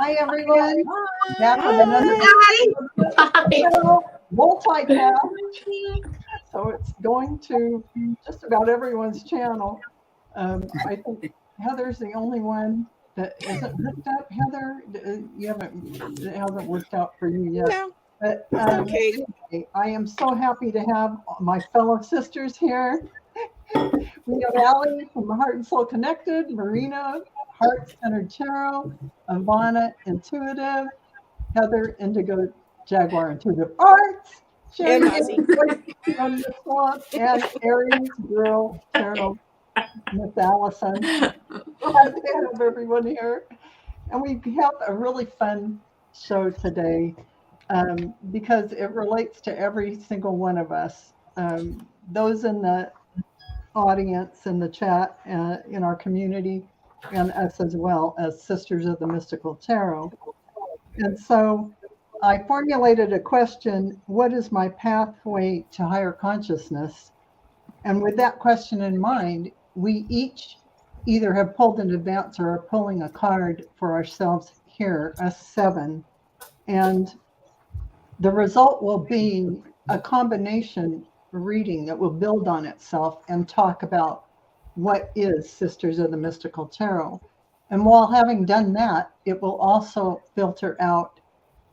Hi, everyone. Back with Hi. another Hi. multicast. So it's going to just about everyone's channel. I think Heather's the only one that isn't hooked up. Heather, it hasn't worked out for you yet. No, But okay. anyway, I am so happy to have my fellow sisters here. We have Allie from Heart and Soul Connected, Marina, Heart Centered Tarot, Ivana, Intuitive, Heather, Indigo Jaguar Intuitive Arts, And Sherry Ozzy. from the Swamp, and Aries Girl Tarot, Miss Allison. Glad to have everyone here. And we have a really fun show today because it relates to every single one of us. Those in the audience, in the chat, in our community, and us as well as Sisters of the Mystical Tarot. And so I formulated a question: what is my pathway to higher consciousness? And with that question in mind, we each either have pulled in advance or are pulling a card for ourselves here, us 7. And the result will be a combination reading that will build on itself and talk about what is Sisters of the Mystical Tarot. And while having done that, it will also filter out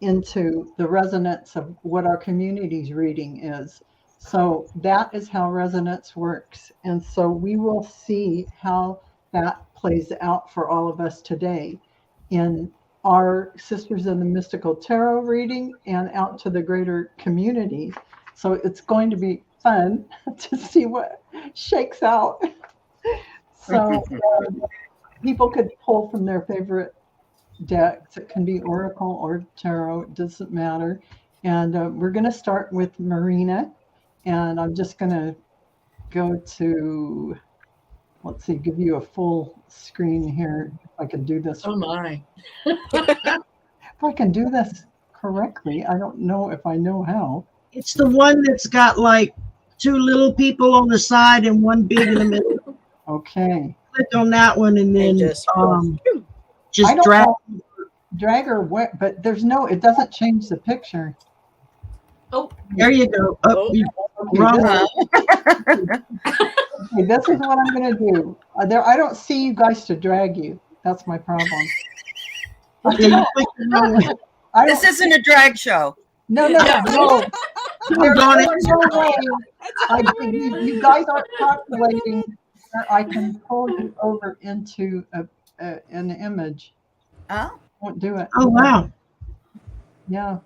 into the resonance of what our community's reading is. So that is how resonance works. And so we will see how that plays out for all of us today in our Sisters of the Mystical Tarot reading and out to the greater community. So it's going to be fun to see what shakes out. So people could pull from their favorite decks. It can be Oracle or Tarot, it doesn't matter. And we're going to start with Marina. And I'm just going to go to, let's see, give you a full screen here. If I can do this. Oh my. If I can do this correctly, I don't know if I know how. It's the one that's got like 2 little people on the side and one big in the middle. Okay. Click on that one and then just just drag. Drag or what, but there's no, it doesn't change the picture. Oh, There you go. Oh, Okay, wrong this, one. okay, this is what I'm going to do. I don't see you guys to drag you. That's my problem. Yeah, you clicked the wrong one. This isn't a drag show. No. There's no way. You guys aren't calculating where I can pull you over into an image. Oh, Won't do it. Oh, wow. Yeah.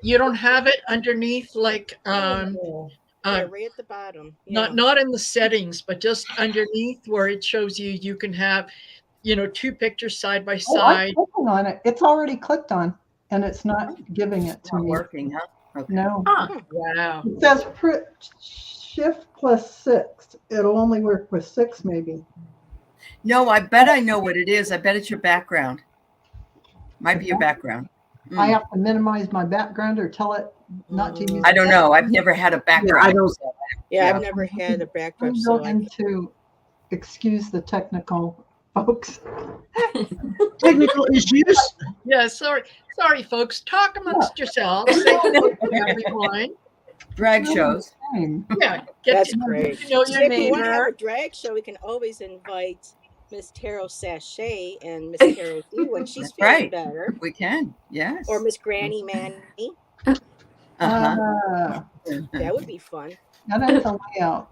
you don't have it underneath, like right at the bottom. Yeah. not in the settings, but just underneath where it shows you can have, 2 pictures side by I'm side. clicking on it. It's already clicked on, and it's not giving it to not me. working, huh? Okay. No. Wow. It says shift +6. It'll only work with 6, maybe. No, I bet I know what it is. I bet it's your background. Might be your background. I have to minimize my background or tell it not to use. I don't know. I've never had a background. I don't. Yeah, Yeah. I've never had a backdrop, I'm so going to excuse the technical folks. Technical issues. Yeah, sorry, folks. Talk amongst yourselves. Say hello to everyone. Drag shows. Time. Yeah, get that's to great. know So your if we want to have neighbor. a drag show, we can always invite Miss Tarot Sachet and Miss Tarot D when she's That's feeling right. better, We can. Yes. or Miss Granny Manny. Uh-huh. That would be fun. And it's a layout.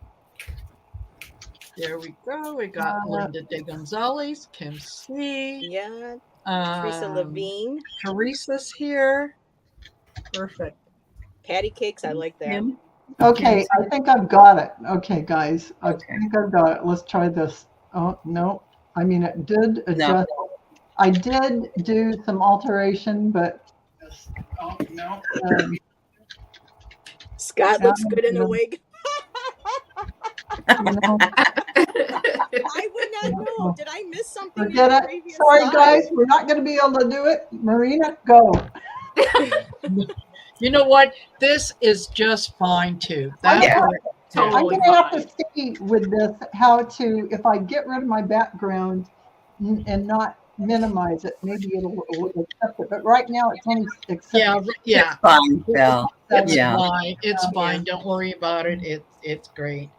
There we go. We got Linda De Gonzalez, Kim C. Yeah, Teresa Levine, Teresa's here. Perfect. patty cakes. I like that. Him? Okay, I think I've got it. Okay, guys. I Okay. think I've got it. Let's try this. Oh, no. I mean, it did adjust. I did do some alteration, but oh, no. Scott looks good in a no. wig. You know, I would not know. Did I miss something? forget in the it. previous Sorry, slide? guys. We're not going to be able to do it. Marina, go. You know what? This is just fine too. That's Yeah. I'm totally going to have fine. to see with this how to, if I get rid of my background and not minimize it. Maybe it'll accept it. But right now, it's only accepted. Yeah. Fine, Belle. It's Yeah. fine. It's Yeah. fine. Don't worry about it. It's great.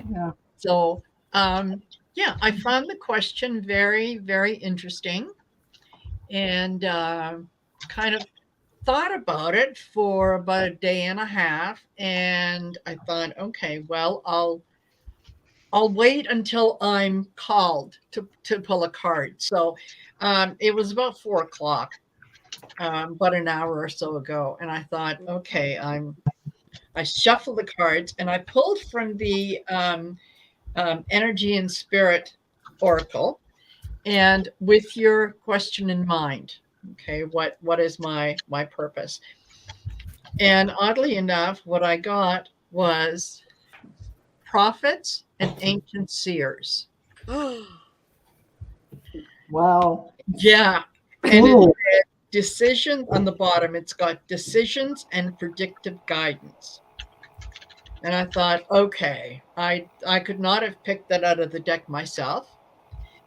Yeah. So, yeah, I found the question very, very interesting, and kind of thought about it for about a day and a half, and I thought, okay, well, I'll wait until I'm called to pull a card. So, it was about 4:00, about an hour or so ago, and I thought, okay, I shuffled the cards and I pulled from the Energy and Spirit Oracle, and with your question in mind, okay, what is my purpose? And oddly enough, what I got was prophets and ancient seers. Wow. Yeah, and Cool. decision on the bottom. It's got decisions and predictive guidance. And I thought, okay, I could not have picked that out of the deck myself.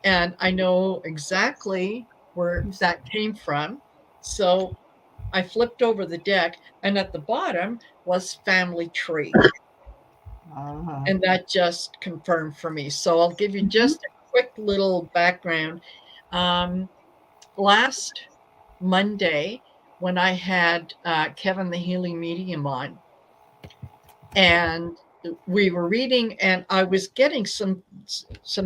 And I know exactly where that came from. So I flipped over the deck, and at the bottom was family tree. Uh-huh. And that just confirmed for me. So I'll give you just a quick little background. Last Monday, when I had Kevin the Healing Medium on, and we were reading, and I was getting some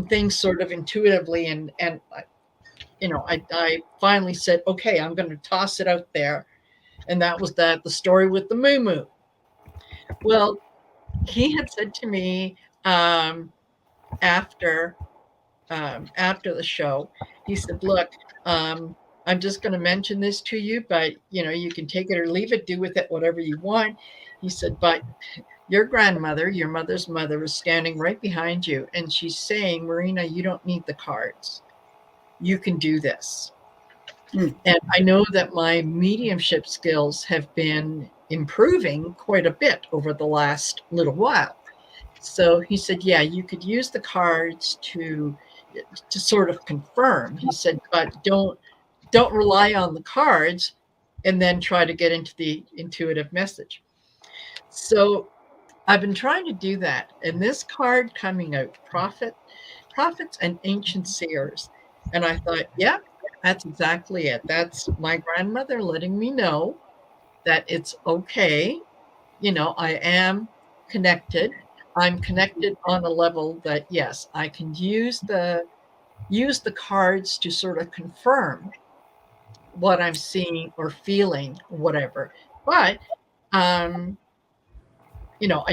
things sort of intuitively, and I finally said, okay, I'm going to toss it out there, and that was the story with the moo. Well, he had said to me after the show, he said, look, I'm just going to mention this to you, but you can take it or leave it, do with it whatever you want. He said, but your grandmother, your mother's mother, is standing right behind you, and she's saying, Marina, you don't need the cards. You can do this. And I know that my mediumship skills have been improving quite a bit over the last little while. So he said, yeah, you could use the cards to sort of confirm. He said, but don't rely on the cards and then try to get into the intuitive message. So I've been trying to do that. And this card coming out, prophets and ancient seers. And I thought, yeah, that's exactly it. That's my grandmother letting me know that it's okay. I am connected. I'm connected on a level that, yes, I can use the cards to sort of confirm what I'm seeing or feeling, whatever. But, I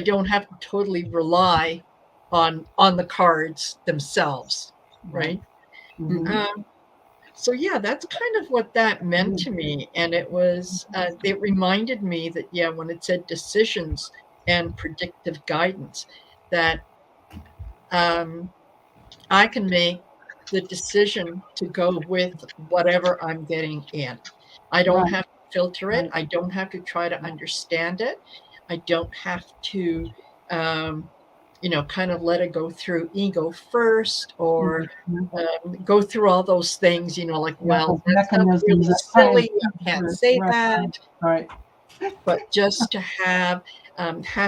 don't have to totally rely on the cards themselves, right? Mhm. So yeah, that's kind of what that meant to me. And it was, it reminded me that, yeah, when it said decisions and predictive guidance, that I can make the decision to go with whatever I'm getting in. I don't Right. have to filter it. Right. I don't have to try to understand it. I don't have to, kind of let it go through ego first, or go through all those things, like, well, those that sounds mechanisms really that kind of silly. I can't say right. that. Right. But just to have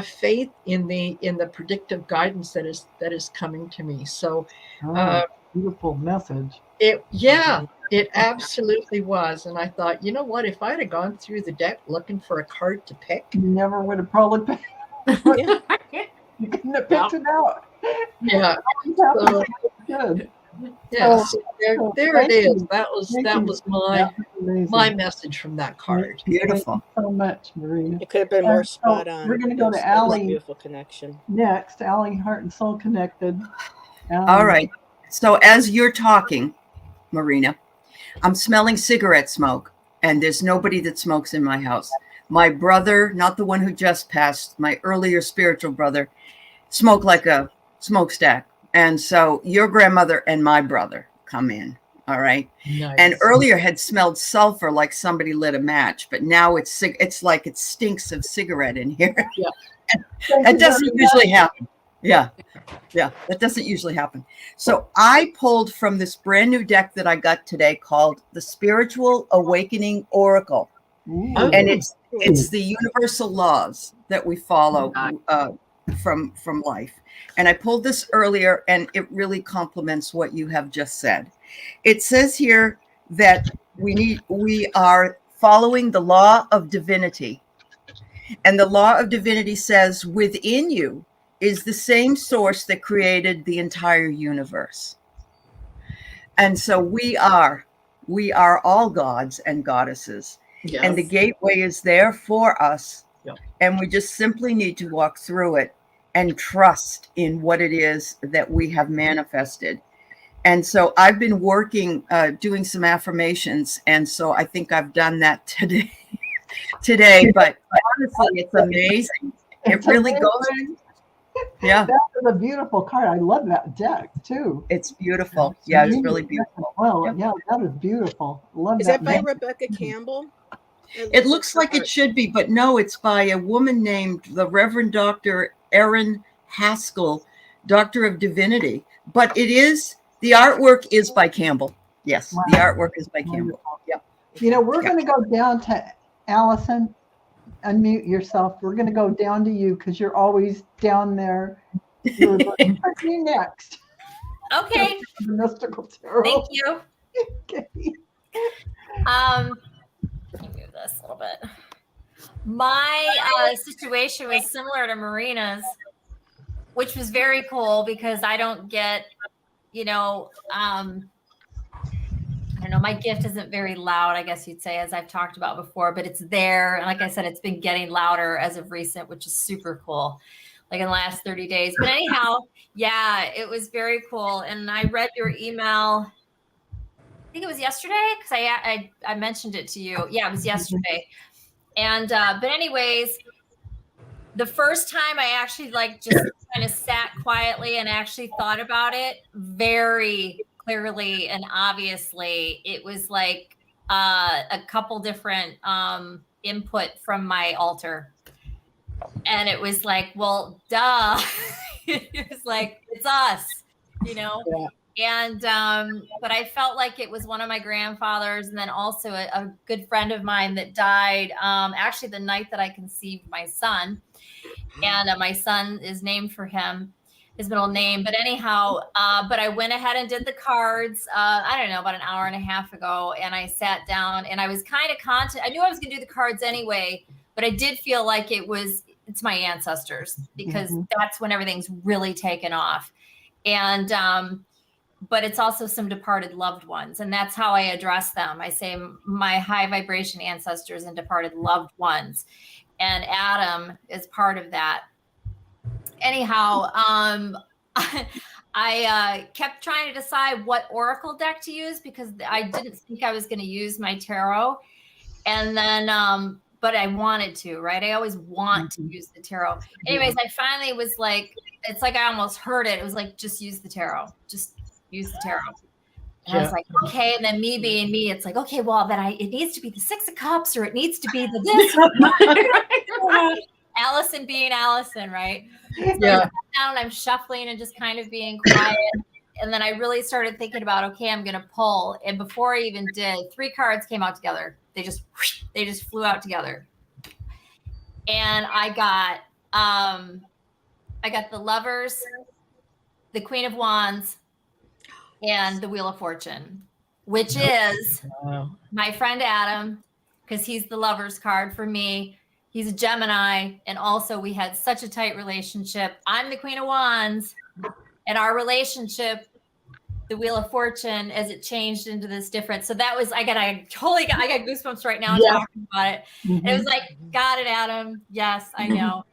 faith in the predictive guidance that is coming to me. So Beautiful message. it absolutely was. And I thought, you know what, if I'd have gone through the deck looking for a card to pick, You never would have probably picked. Yeah. You couldn't have picked it out. yeah. So, So good. yeah, So- so there thank it is. you. That was Thank you. my That was amazing. my message from that card. Beautiful. Thank you so much, Marina. It could have been more So, spot on. we're gonna go to It was Allie. a beautiful connection. Next, Allie, Heart and Soul Connected. All right. So as you're talking, Marina, I'm smelling cigarette smoke, and there's nobody that smokes in my house. My brother, not the one who just passed, my earlier spiritual brother, smoked like a smokestack. And so your grandmother and my brother come in. All right. Nice. And earlier had smelled sulfur like somebody lit a match, but now it's like it stinks of cigarette in here. Yeah. Thank That you doesn't very usually happen. Yeah. Yeah. That doesn't usually happen. So I pulled from this brand new deck that I got today called the Spiritual Awakening Oracle. Ooh. Oh. And it's the universal laws that we follow from life. And I pulled this earlier, and it really complements what you have just said. It says here that we are following the law of divinity. And the law of divinity says within you is the same source that created the entire universe. And so we are all gods and goddesses. Yes. And the gateway is there for us. Yep. And we just simply need to walk through it and trust in what it is that we have manifested. And so I've been working, doing some affirmations. And so I think I've done that today, but honestly, it's amazing. It's It really amazing. goes. Yeah, That is a beautiful card. I love that deck too. it's beautiful. Yeah, it's really beautiful. Well, Yep. yeah, that is beautiful. Love Is that by deck. Rebecca Campbell? It looks like it should be, but no, it's by a woman named the Reverend Dr. Erin Haskell, Doctor of Divinity. But the artwork is by Campbell. Yes, the Wow. artwork is by Campbell. Yep. You know, we're Yeah. going to go down to Allison. Unmute yourself. We're going to go down to you because you're always down there. You're like, what's me next? Okay, The mystical tarot. thank you. Okay. Let me move this a little bit. My situation was similar to Marina's, which was very cool because I don't get, I don't know, my gift isn't very loud, I guess you'd say, as I've talked about before, but it's there. And like I said, it's been getting louder as of recent, which is super cool, like in the last 30 days. But anyhow, yeah, it was very cool. And I read your email, I think it was yesterday, because I mentioned it to you. Yeah, it was yesterday. And but anyways, the first time I actually just kind of sat quietly and actually thought about it very clearly and obviously, it was like a couple different input from my altar. And it was like, well, duh. It was like, it's us, Yeah. And but I felt like it was one of my grandfathers, and then also a good friend of mine that died actually the night that I conceived my son. And my son is named for him, his middle name. But anyhow, but I went ahead and did the cards, I don't know, about an hour and a half ago. And I sat down and I was kind of I knew I was going to do the cards anyway, but I did feel like it's my ancestors, because that's when everything's really taken off. And but it's also some departed loved ones. And that's how I address them. I say my high vibration ancestors and departed loved ones. And Adam is part of that. Anyhow, I kept trying to decide what oracle deck to use because I didn't think I was going to use my tarot. And then, but I wanted to, right? I always want to use the tarot. Anyways, I finally was like, it's like I almost heard it. It was like, just use the tarot. Just use the tarot. And I was like, okay. And then me being me, it's like, okay, well, then it needs to be the 6 of Cups, or it needs to be the this. Allison being Allison, right? So Yeah. I sat down, I'm shuffling and just kind of being quiet. And then I really started thinking about, okay, I'm going to pull. And before I even did, 3 cards came out together. They just flew out together. And I got the Lovers, the Queen of Wands, and the Wheel of Fortune, which is my friend Adam, because he's the Lovers card for me. He's a Gemini, and also we had such a tight relationship. I'm the Queen of Wands, and our relationship, the Wheel of Fortune, as it changed into this different. So that was, I got goosebumps right now talking about it. And it was like, got it, Adam. Yes, I know.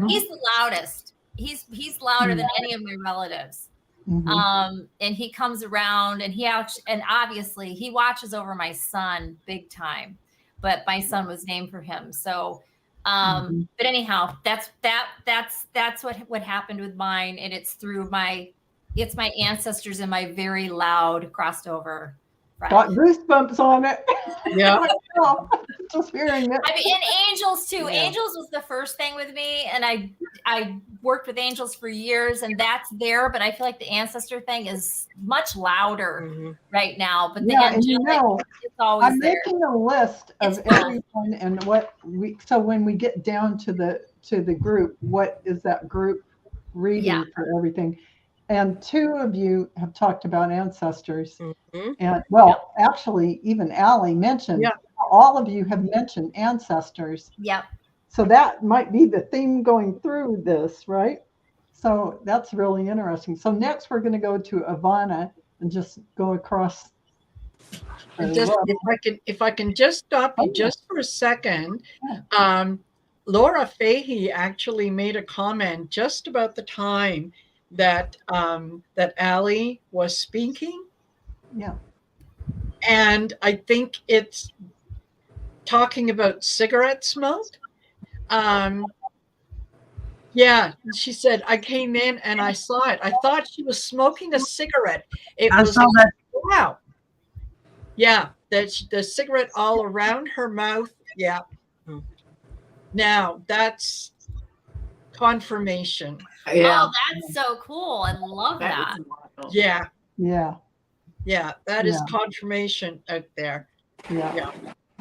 He's the loudest. He's louder than any of my relatives. And he comes around, and and obviously he watches over my son big time, but my son was named for him. So, but anyhow, that's what happened with mine. And it's through my ancestors and my very loud crossed over. Got goosebumps on it. Yeah. Just hearing it. I mean, and angels too. Yeah. Angels was the first thing with me, and I worked with angels for years, and that's there. But I feel like the ancestor thing is much louder Mhm. right now. But the Yeah, and angelic, it's always I'm there. making a list of It's both. everyone and what we. So when we get down to the group, what is that group reading Yeah. for everything? And two of you have talked about ancestors, Mhm. and well, actually, even Allie mentioned. Yeah. All of you have mentioned ancestors, Yep. so that might be the theme going through this, right? So that's really interesting. So next, we're going to go to Ivana and just go across. And just if I can just stop you just for a second, Laura Fahey actually made a comment just about the time that that Allie was speaking, Yeah. and I think it's talking about cigarette smoke. Yeah, she said I came in and I saw it. I thought she was smoking a cigarette. I saw that. Wow. Yeah, the cigarette all around her mouth. Yeah. Now that's confirmation. Yeah. Oh, that's so cool. I love that. Yeah. Yeah. Yeah. That is confirmation out there. Yeah.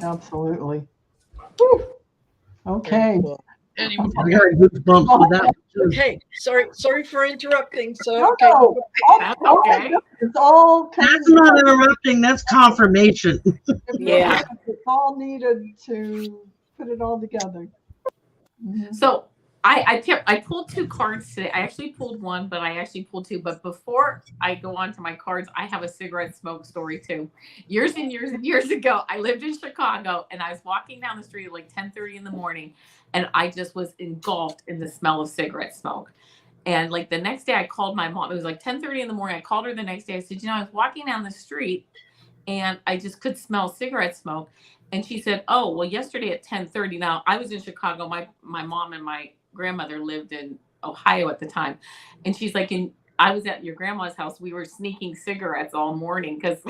Absolutely. Whew. Okay. Cool. Anyway, I got goosebumps with that. Too. Okay. Sorry for interrupting. So No, okay. no. That's Oh my okay. goodness, it's all coming That's not interrupting. That's confirmation. Yeah. It's all needed to put it all together. Mhm. So I pulled two cards today. I actually pulled one, but I actually pulled two. But before I go on to my cards, I have a cigarette smoke story too. Years and years and years ago, I lived in Chicago, and I was walking down the street at like 10:30 in the morning, and I just was engulfed in the smell of cigarette smoke. And like the next day, I called my mom. It was like 10:30 in the morning. I called her the next day. I said, I was walking down the street, and I just could smell cigarette smoke. And she said, "Oh, well, yesterday at 10:30." Now I was in Chicago. My mom and my grandmother lived in Ohio at the time, and she's like, I was at your grandma's house. We were sneaking cigarettes all morning because."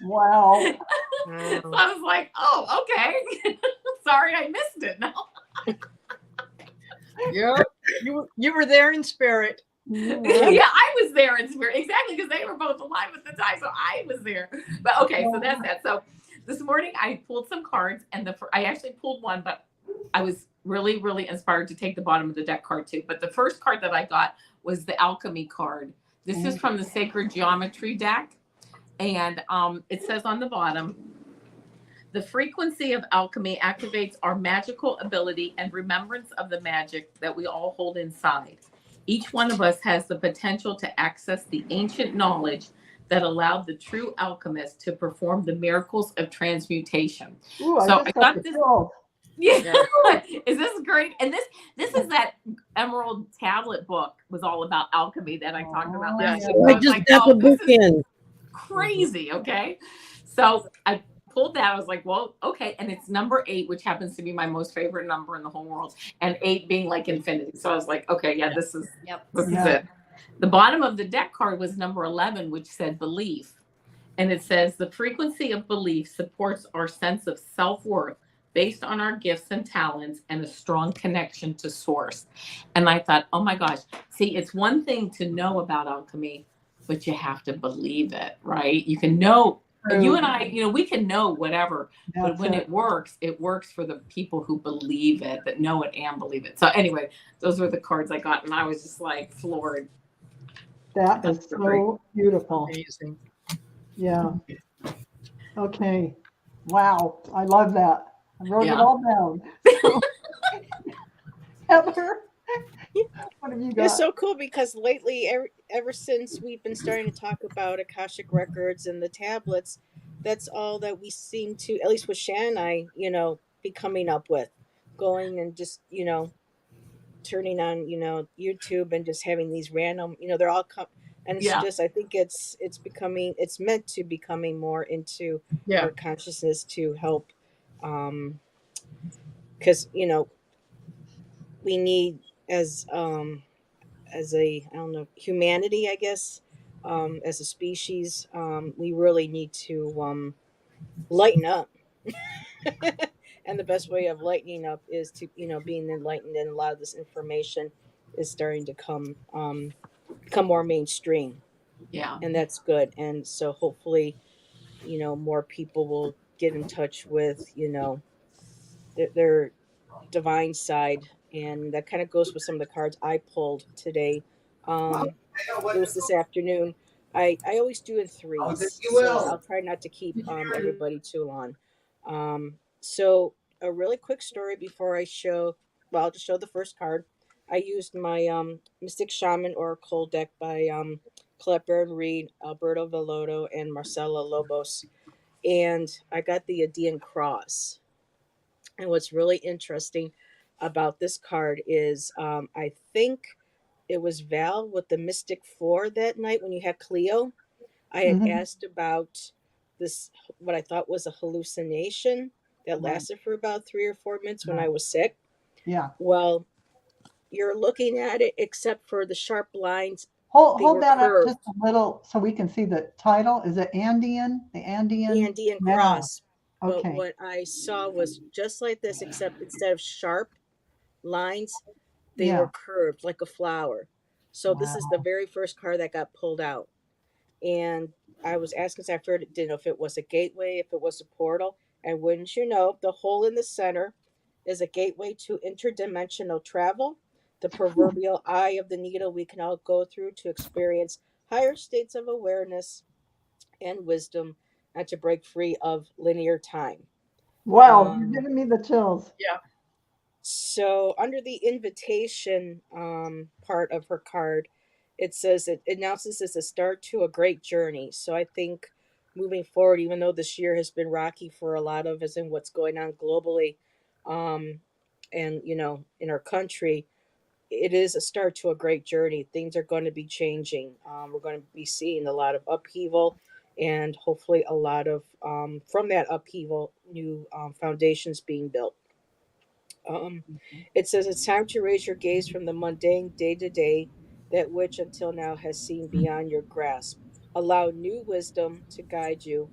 Wow. So I was like, "Oh, okay. Sorry, I missed it." No. Yeah. You were there in spirit. Yeah. Yeah, I was there in spirit. Exactly, because they were both alive at the time, so I was there. But okay, so that's that. So this morning I pulled some cards, and I actually pulled one, but I was really, really inspired to take the bottom of the deck card too. But the first card that I got was the alchemy card. This is from the Sacred Geometry deck, and it says on the bottom, the frequency of alchemy activates our magical ability and remembrance of the magic that we all hold inside. Each one of us has the potential to access the ancient knowledge that allowed the true alchemist to perform the miracles of transmutation. Ooh, So I I got got the this. chills. Yeah. Is this great? And this is that Emerald Tablet book was all about alchemy that I talked about last Yeah. week. I was just like, got the this book is in. crazy. Okay. So I pulled that. I was like, well, okay. And it's number 8, which happens to be my most favorite number in the whole world. And 8 being like infinity. So I was like, okay, yeah, this is it. The bottom of the deck card was number 11, which said belief. And it says the frequency of belief supports our sense of self-worth based on our gifts and talents and a strong connection to source. And I thought, oh my gosh, see, it's one thing to know about alchemy, but you have to believe it, right? You can know, you and I, we can know whatever, but when it works for the people who believe it, that know it and believe it. So anyway, those were the cards I got, and I was just like floored. That is so beautiful. Amazing. Yeah. Okay. Wow. I love that. I wrote it all down. So, Heather, what have you got? It's so cool because lately, ever since we've been starting to talk about Akashic Records and the tablets, that's all that we seem to, at least with Shan and I, be coming up with. Going and just, turning on, YouTube and just having these random, they're all and it's just, I think it's meant to becoming more into our consciousness to help, because, we need as a, I don't know, humanity, I guess, as a species, we really need to lighten up. And the best way of lightening up is to, being enlightened, and a lot of this information is starting to become more mainstream, Yeah. and that's good. And so hopefully, more people will get in touch with, their divine side. And that kind of goes with some of the cards I pulled today. It was this afternoon. I always do in threes, so I'll try not to keep everybody too long. So a really quick story before I show. Well, I'll just show the first card. I used my Mystic Shaman Oracle deck by Colette Baron Reed, Alberto Veloto, and Marcela Lobos, and I got the Aegean Cross. And what's really interesting about this card is I think it was Val with the Mystic Four that night when you had Cleo. I had Mhm. asked about this, what I thought was a hallucination that Right. lasted for about 3 or 4 minutes when I was sick. Yeah. Well, you're looking at it, except for the sharp lines, Hold they hold were that up curved. just a little so we can see the title. Is it Andean? The Andean? Andean Yeah. Cross. But Okay. what I saw was just like this, except instead of sharp lines, they were Yeah. curved like a flower. So this is the Wow. very first card that got pulled out. And I was asking, because I didn't know if it was a gateway, if it was a portal. And wouldn't you know, the hole in the center is a gateway to interdimensional travel, the proverbial eye of the needle we can all go through to experience higher states of awareness and wisdom, and to break free of linear time. Wow, you're Um, giving me the chills. Yeah. So, under the invitation part of her card, it says it announces it's a start to a great journey. So, I think moving forward, even though this year has been rocky for a lot of us and what's going on globally, um, and in our country, it is a start to a great journey. Things are going to be changing. We're going to be seeing a lot of upheaval, and hopefully, a lot of from that upheaval, new foundations being built. Um, it says it's time to raise your gaze from the mundane day to day, that which until now has seemed beyond your grasp. Allow new wisdom to guide you,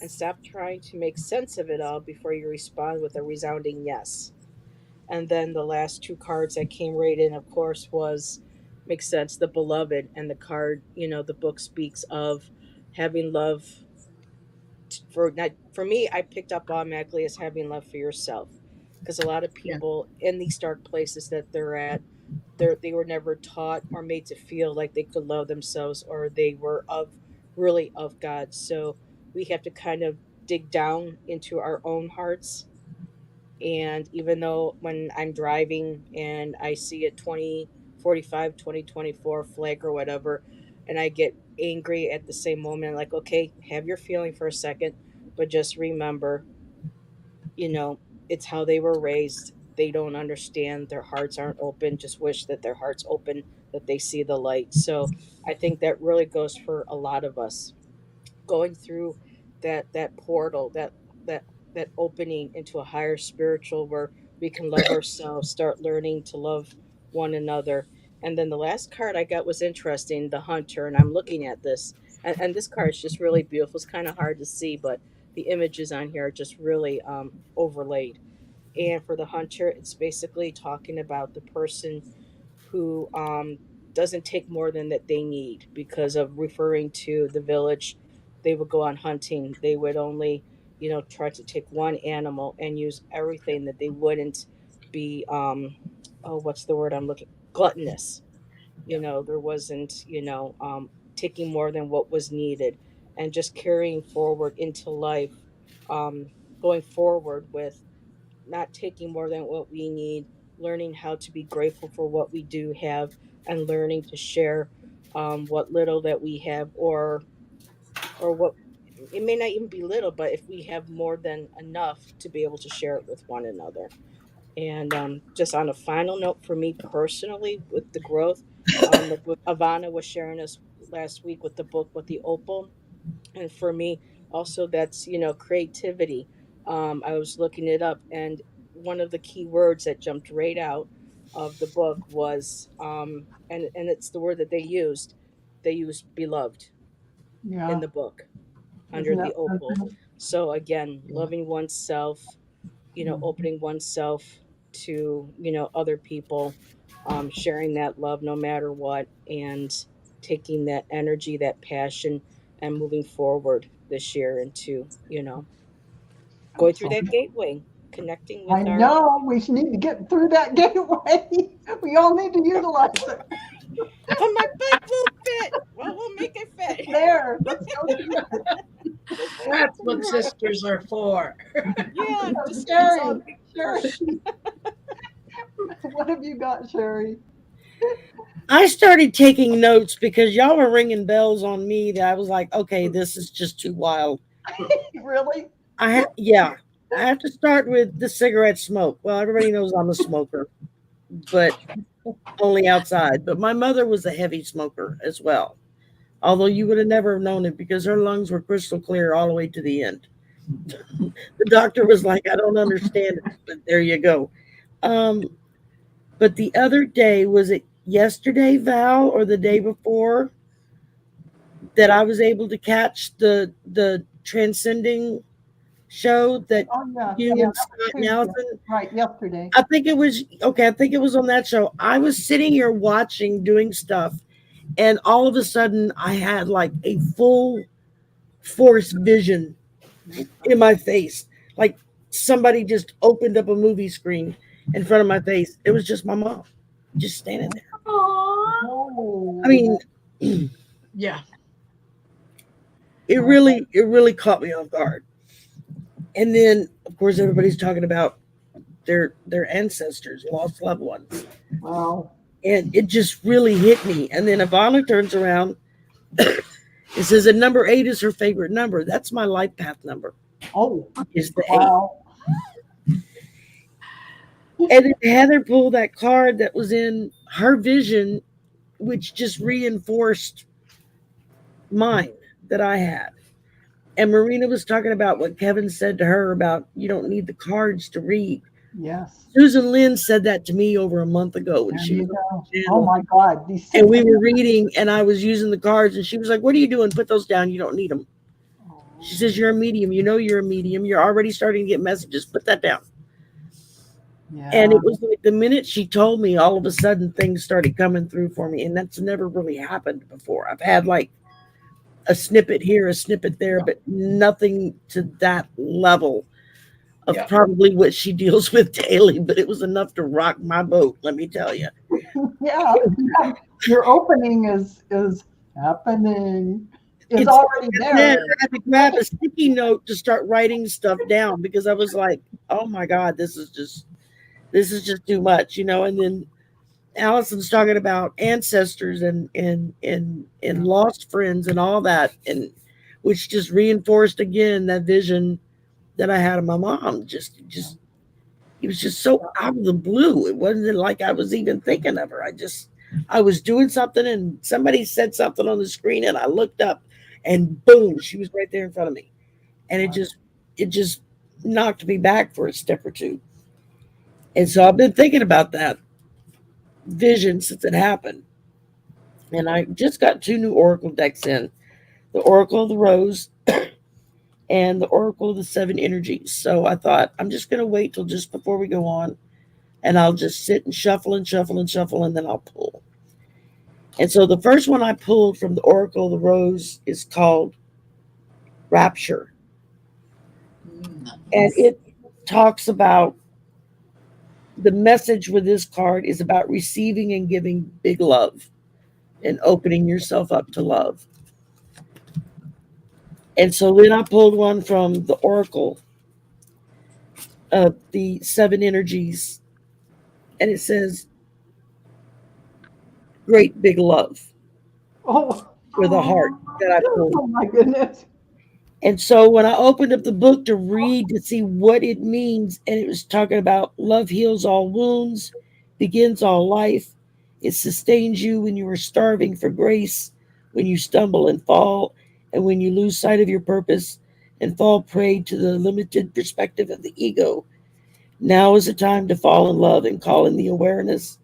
and stop trying to make sense of it all before you respond with a resounding yes. And then the last two cards that came right in, of course, was makes sense, the beloved. And the card, the book speaks of having love for not for me. I picked up automatically as having love for yourself, because a lot of Yeah. people in these dark places that they're at, they were never taught or made to feel like they could love themselves, or they were really of God. So we have to kind of dig down into our own hearts. And even though when I'm driving and I see a 2045 2024 flag or whatever, and I get angry at the same moment, like, okay, have your feeling for a second, but just remember, you know, it's how they were raised. They don't understand. Their hearts aren't open. Just wish that their hearts open, that they see the light. So I think that really goes for a lot of us, going through that portal, that that opening into a higher spiritual, where we can love ourselves, start learning to love one another. And then the last card I got was interesting, the Hunter. And I'm looking at this, and this card is just really beautiful. It's kind of hard to see, but the images on here are just really overlaid. And for the Hunter, it's basically talking about the person who doesn't take more than that they need, because of referring to the village. They would go on hunting. They would only, try to take one animal and use everything, that they wouldn't be, oh, what's the word I'm looking? Gluttonous. There wasn't, taking more than what was needed, and just carrying forward into life, um, going forward with not taking more than what we need, learning how to be grateful for what we do have, and learning to share what little that we have, or what, it may not even be little, but if we have more than enough to be able to share it with one another. And just on a final note, for me personally, with the growth, like what Ivana was sharing us last week with the book with the opal, and for me also, that's creativity. I was looking it up, and one of the key words that jumped right out of the book was, and it's the word that they used beloved in Yeah. the book, under Isn't that the opal. something? So again, loving oneself, opening oneself to, other people, sharing that love no matter what, and taking that energy, that passion, and moving forward this year into, going through that gateway, connecting I with our. know we need to get through that gateway. We all need to utilize it. But my butt won't fit. Well, we'll make it fit. There, let's go through it. That's what sisters are for. Yeah, just Sherry, Sherry. What have you got, Sherry? I started taking notes because y'all were ringing bells on me that I was like, okay, this is just too wild. Really? I have to start with the cigarette smoke. Well, everybody knows I'm a smoker, but only outside. But my mother was a heavy smoker as well. Although you would have never known it because her lungs were crystal clear all the way to the end. The doctor was like, I don't understand it, but there you go. But the other day, was it yesterday, Val, or the day before, that I was able to catch the Transcending show that Oh, yeah. you Yeah, and Scott and Allison? right, yesterday. I think it was on that show. I was sitting here watching, doing stuff, and all of a sudden I had like a full force vision in my face. Like somebody just opened up a movie screen in front of my face. It was just my mom just standing there. Aww. Oh. I mean, Yeah. it really caught me off guard. And then of course everybody's talking about their ancestors, lost loved ones. Wow. And it just really hit me. And then Ivana turns around. It says that number 8 is her favorite number. That's my life path number. Oh, Is the 8. wow. And then Heather pulled that card that was in her vision, which just reinforced mine that I had. And Marina was talking about what Kevin said to her about you don't need the cards to read. Yes. Susan Lynn said that to me over a month ago when There she you was go. on the Oh channel. my God. These And we were reading and I was using the cards and she was like, what are you doing? Put those down. You don't need them. She says, you're a medium. You know you're a medium. You're already starting to get messages. Put that down. Yeah. And it was like the minute she told me, all of a sudden things started coming through for me. And that's never really happened before. I've had like a snippet here, a snippet there, but nothing to that level of Yeah. probably what she deals with daily. But it was enough to rock my boat, let me tell you. Yeah. Your opening is happening. It's It's- already And then there. I had to grab a sticky note to start writing stuff down because I was like, oh my God, this is just too much, And then Allison's talking about ancestors and lost friends and all that, and which just reinforced again that vision that I had of my mom. Just it was just so out of the blue. It wasn't like I was even thinking of her. I was doing something and somebody said something on the screen and I looked up and boom, she was right there in front of me. And it just knocked me back for a step or two. And so I've been thinking about that vision since it happened. And I just got 2 new Oracle decks in, the Oracle of the Rose and the Oracle of the 7 Energies. So I thought I'm just going to wait till just before we go on and I'll just sit and shuffle and shuffle and shuffle and then I'll pull. And so the first one I pulled from the Oracle of the Rose is called Rapture. And it talks about the message with this card is about receiving and giving big love and opening yourself up to love. And so then I pulled one from the Oracle of the 7 Energies, and it says, great big love Oh. with a heart that I pulled. Oh my goodness. And so when I opened up the book to read to see what it means, and it was talking about love heals all wounds, begins all life. It sustains you when you are starving for grace, when you stumble and fall, and when you lose sight of your purpose and fall prey to the limited perspective of the ego. Now is the time to fall in love and call in the awareness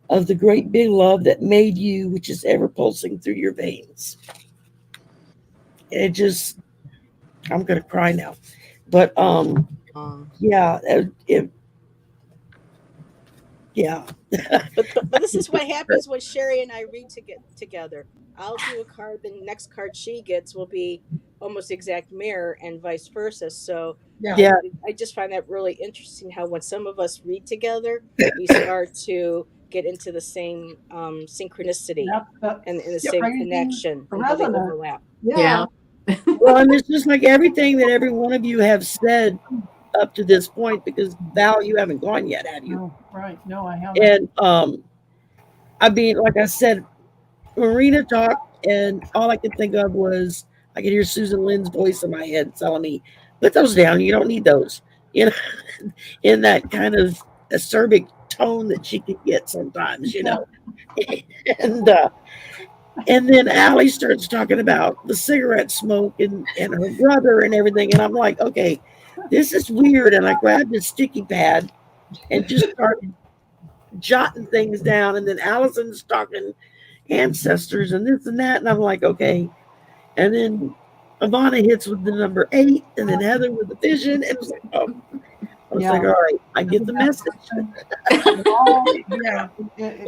of the great big love that made you, which is ever pulsing through your veins. And it just I'm gonna cry now. But yeah, yeah. But this is what happens when Sherry and I read together. I'll do a card, the next card she gets will be almost exact mirror, and vice versa. So Yeah. I just find that really interesting how when some of us read together, we start to get into the same synchronicity and the same crazy connection and how they resonance. overlap. Yeah. Well, and it's just like everything that every one of you have said up to this point, because Val, you haven't gone yet, have you? Oh, right. No, I haven't. And I mean, like I said, Marina talked, and all I could think of was I could hear Susan Lynn's voice in my head telling me, "Put those down. You don't need those." You know, in that kind of acerbic tone that she could get sometimes. You know, and then Allie starts talking about the cigarette smoke and her brother and everything, and I'm like, okay, this is weird. And I grabbed a sticky pad and just started jotting things down. And then Allison's talking ancestors and this and that. And I'm like, okay. And then Ivana hits with the number 8, and then Heather with the vision. And it was like, oh. I was like, all right, I get the message.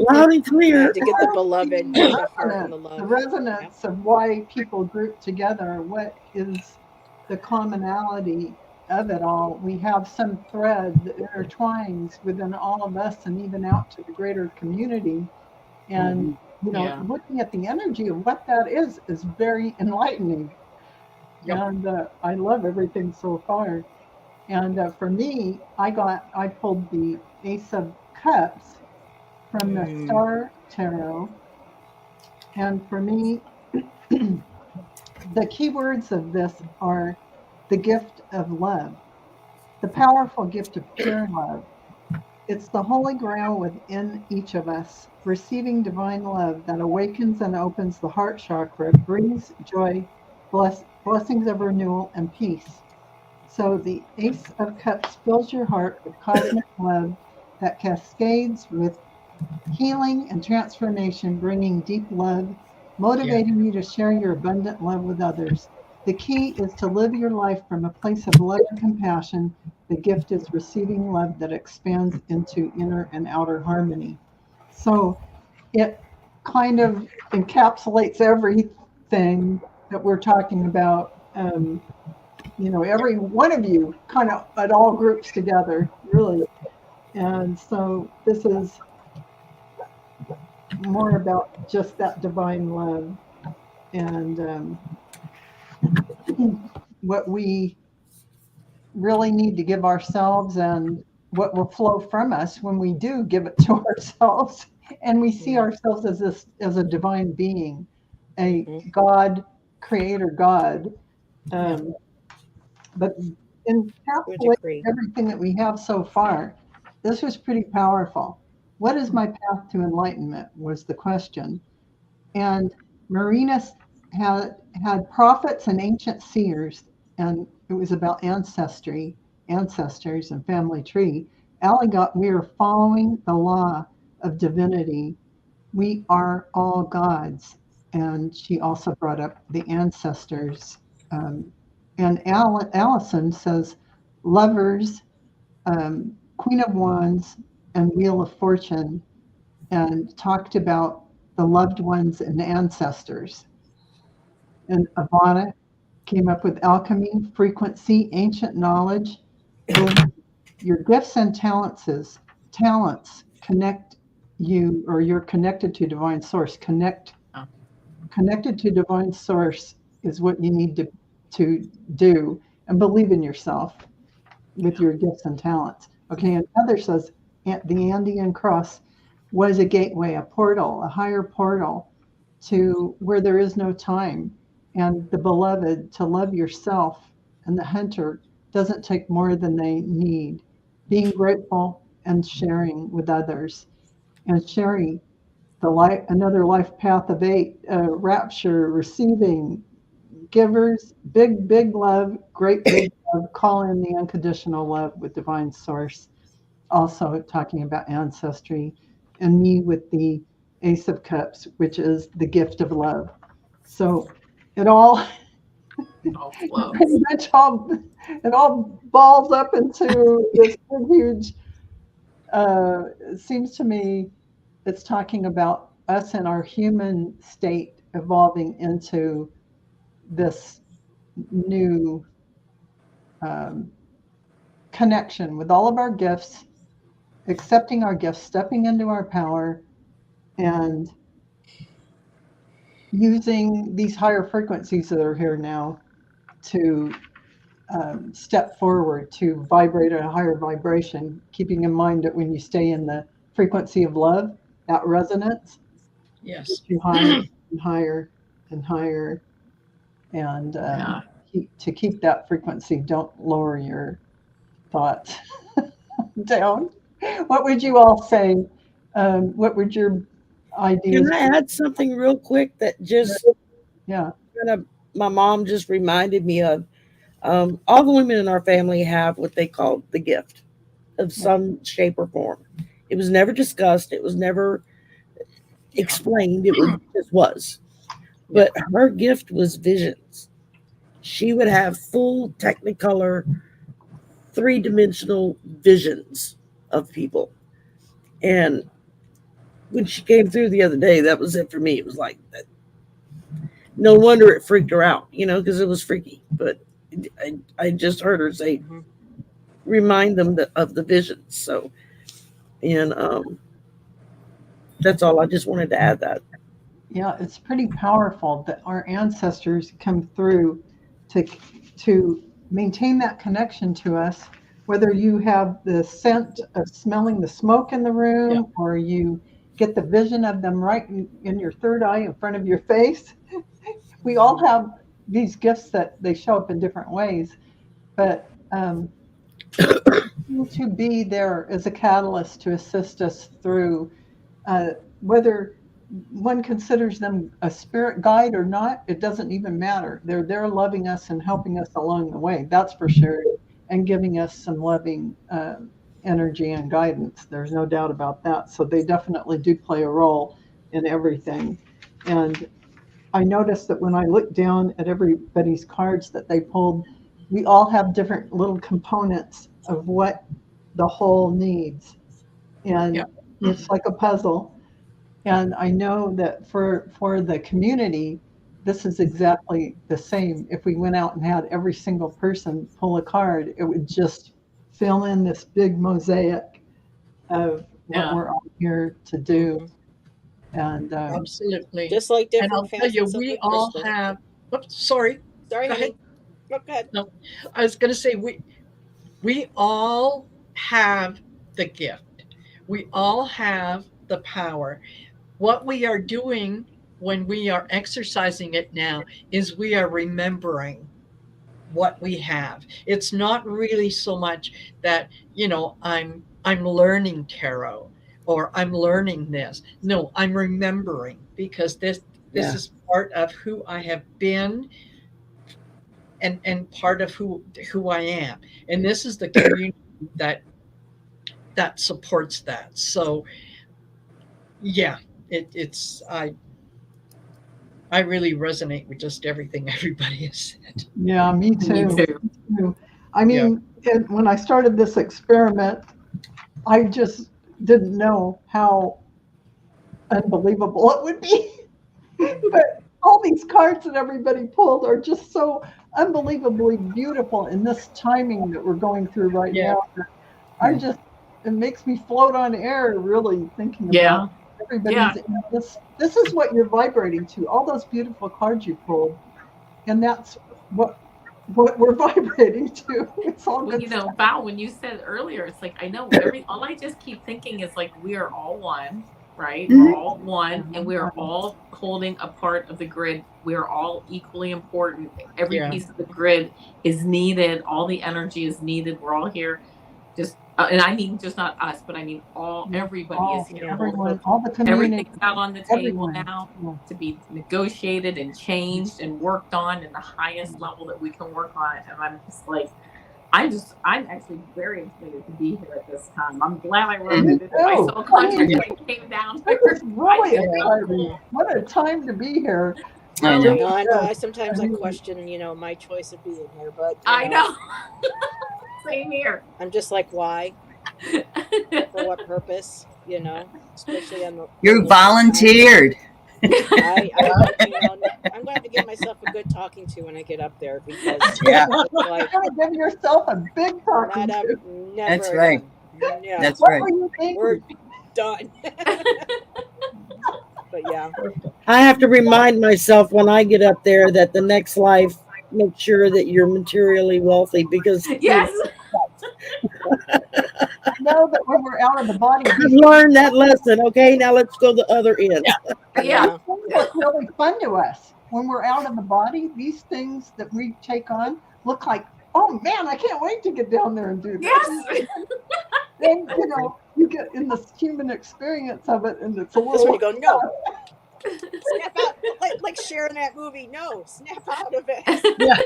Loud and clear. To get the beloved, the heart and the love. The resonance of why people group together, what is the commonality of it all. We have some thread that intertwines within all of us and even out to the greater community. And, you know, looking at the energy of what that is very enlightening. Yep. And I love everything so far. And for me, I pulled the Ace of Cups from the Star Tarot. And for me, the key words of this are the gift of love, the powerful gift of pure love. It's the holy grail within each of us, receiving divine love that awakens and opens the heart chakra, brings joy, blessings of renewal, and peace. So the Ace of Cups fills your heart with cosmic love that cascades with healing and transformation, bringing deep love, motivating you to share your abundant love with others. The key is to live your life from a place of love and compassion. The gift is receiving love that expands into inner and outer harmony. So it kind of encapsulates everything that we're talking about. You know, every one of you kind of, it all groups together, really. And so this is more about just that divine love and what we really need to give ourselves and what will flow from us when we do give it to ourselves. And we see ourselves as a divine being, a God, creator God. But encapsulating everything that we have so far, this was pretty powerful. What is my path to enlightenment was the question. And Marina had prophets and ancient seers, and it was about ancestors and family tree. Allie we are following the law of divinity. We are all gods. And she also brought up the ancestors. And Allison says lovers, Queen of Wands, and Wheel of Fortune, and talked about the loved ones and ancestors. And Ivana came up with alchemy, frequency, ancient knowledge. Your gifts and talents connect you, or you're connected to divine source. Connected to divine source is what you need to do, and believe in yourself with your gifts and talents. Okay, and Heather says the Andean cross was a gateway, a portal, a higher portal to where there is no time. And the beloved, to love yourself, and the hunter doesn't take more than they need. Being grateful and sharing with others. And sharing another life path of 8, rapture, receiving, givers, big love, great big love, call in the unconditional love with divine source. Also talking about ancestry, and me with the Ace of Cups, which is the gift of love. So it all all flows. pretty much it all balls up into this big, huge, it seems to me it's talking about us and our human state evolving into this new connection with all of our gifts, accepting our gifts, stepping into our power, and using these higher frequencies that are here now to step forward, to vibrate at a higher vibration, keeping in mind that when you stay in the frequency of love, that resonance, Yes. gets you higher and higher and higher. And Yeah. to keep that frequency, don't lower your thoughts down. What would you all say? What would your ideas Can I add something real quick that just Yeah. kind of my mom just reminded me of? All the women in our family have what they call the gift of some shape or form. It was never discussed. It was never explained. It just was. But her gift was visions. She would have full Technicolor, 3-dimensional visions of people. And when she came through the other day, that was it for me. It was like, no wonder it freaked her out, because it was freaky. But I just heard her say, remind them of the visions. So, and that's all. I just wanted to add that. Yeah, it's pretty powerful that our ancestors come through to maintain that connection to us, whether you have the scent of smelling the smoke in the room or you get the vision of them right in your third eye in front of your face. We all have these gifts that they show up in different ways, but to be there as a catalyst to assist us through whether one considers them a spirit guide or not, it doesn't even matter. They're there loving us and helping us along the way, that's for sure, and giving us some loving energy and guidance. There's no doubt about that. So they definitely do play a role in everything. And I noticed that when I looked down at everybody's cards that they pulled, we all have different little components of what the whole needs. And it's like a puzzle. And I know that for the community, this is exactly the same. If we went out and had every single person pull a card, it would just fill in this big mosaic of what we're all here to do. And Absolutely. Just like And different I'll tell you, facets of we the all crystal. have. Oops, sorry. Sorry, Go ahead. honey. Go ahead. No, I was going to say we all have the gift. We all have the power. What we are doing when we are exercising it now is we are remembering what we have. It's not really so much that, I'm learning tarot or I'm learning this. No, I'm remembering, because this is part of who I have been and part of who I am. And this is the community that supports that. So yeah, it's I really resonate with just everything everybody has said. yeah, me too. Me too. I mean, when I started this experiment, I just didn't know how unbelievable it would be. But all these cards that everybody pulled are just so unbelievably beautiful in this timing that we're going through right now. It makes me float on air, really thinking about everybody's. This is what you're vibrating to. All those beautiful cards you pulled, and that's what we're vibrating to. It's all good. Val, when you said earlier, it's like I know all I just keep thinking is like we are all one, right? We're all one, and we are all holding a part of the grid. We are all equally important. Every piece of the grid is needed. All the energy is needed. We're all here. And I mean, just not us, but I mean everybody is here. Everyone, all the community. Everything's out on the table now to be negotiated and changed and worked on in the highest level that we can work on it. And I'm just like, I'm actually very excited to be here at this time. I'm glad I wrote it. My soul contract came down. It was really exciting. What a time to be here. I know. No, I know. Sometimes I question, my choice of being here, but I know. Same here. I'm just like, why? For what purpose? Especially on the. You volunteered. I'm going to have to give myself a good talking to when I get up there because Yeah. it's like You're gonna give yourself a big talking not to. up, never. That's right. again. Yeah, That's What right. were you thinking? we're done. But yeah, I have to remind myself when I get up there that the next life, make sure that you're materially wealthy because Yes. Know that when we're out of the body, I've learned that lesson. Okay, now let's go the other end. Yeah. things look really fun to us. When we're out of the body, these things that we take on look like, oh man, I can't wait to get down there and do this. Yes. Then, you get in the human experience of it, and it's a that's when little. you go, no, snap out, like sharing that movie. No, snap out of it. Yeah.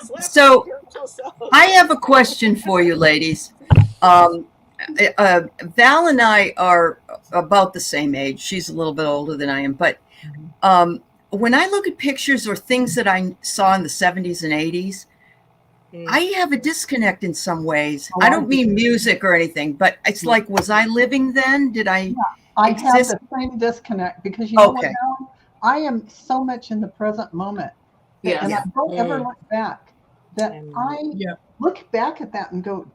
Slap So, out your real self. I have a question for you, ladies. Val and I are about the same age. She's a little bit older than I am. But when I look at pictures or things that I saw in the 70s and 80s, I have a disconnect in some ways. Oh, I don't mean music or anything, but it's like, was I living then? Did I? I have exist- the same disconnect because you know what, Okay. Alan? I am so much in the present moment. Yes. And I don't ever Mm. look back. That I Yeah. look back at that and go,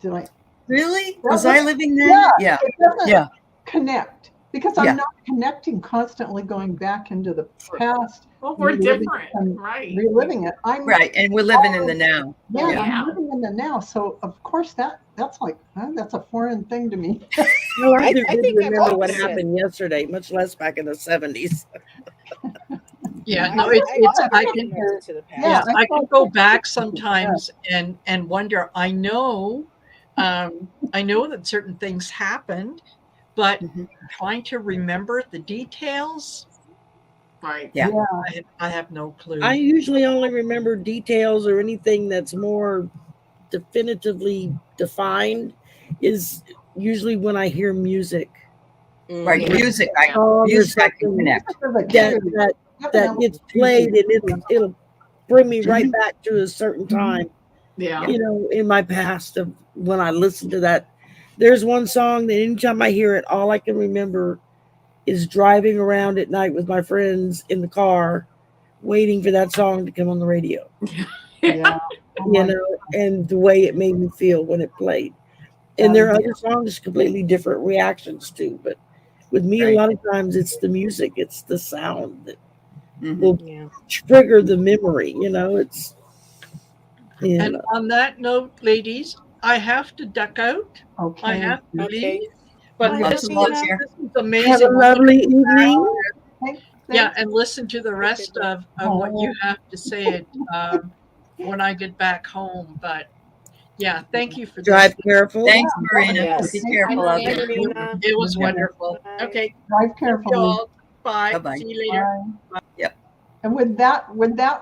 did I? Really? That Was I was- living then? Yeah. It doesn't Yeah. connect because I'm Yeah. not connecting constantly going back into the past, Well, we're Reliving different, and right? reliving it. I'm Right. And we're living in the now. Yeah, Yeah. I'm living in the now. So of course that's like that's a foreign thing to me. No, I I didn't think I'm remember what opposite. happened yesterday, much less back in the 70s. Yeah, no, it's I can connected to the past. yes, Yeah, I I can thought go that- back sometimes and wonder. I know that certain things happened, but Mhm. trying to remember the details, Right. Yeah. I have no clue. I usually only remember details or anything that's more definitively defined is usually when I hear music. Right. Mhm. Music. I Oh, there's music I can something connect. As a that, kid, that definitely gets played and it'll bring me right back to a certain time, Yeah. in my past of when I listen to that. There's one song that anytime I hear it, all I can remember is driving around at night with my friends in the car, waiting for that song to come on the radio, Yeah. Oh my and the way it made me feel when it played. And there are other songs completely different reactions to, but with me, Right. a lot of times it's the music, it's the sound that Mhm. will Yeah. trigger the memory. It's And on that note, ladies, I have to duck out. I Okay. have to Okay. leave. But Bye, this is Martina. amazing. have a lovely evening. Yeah, and listen to the rest of what you have to say when I get back home. But yeah, thank you for Drive this. careful. Thanks, Marina. Yes. Be careful out Bye, there. Marina. It was Yeah. wonderful. Bye. Okay, Drive thank you carefully. all. Bye. Bye-bye. See you later. Bye. Yep. And with that,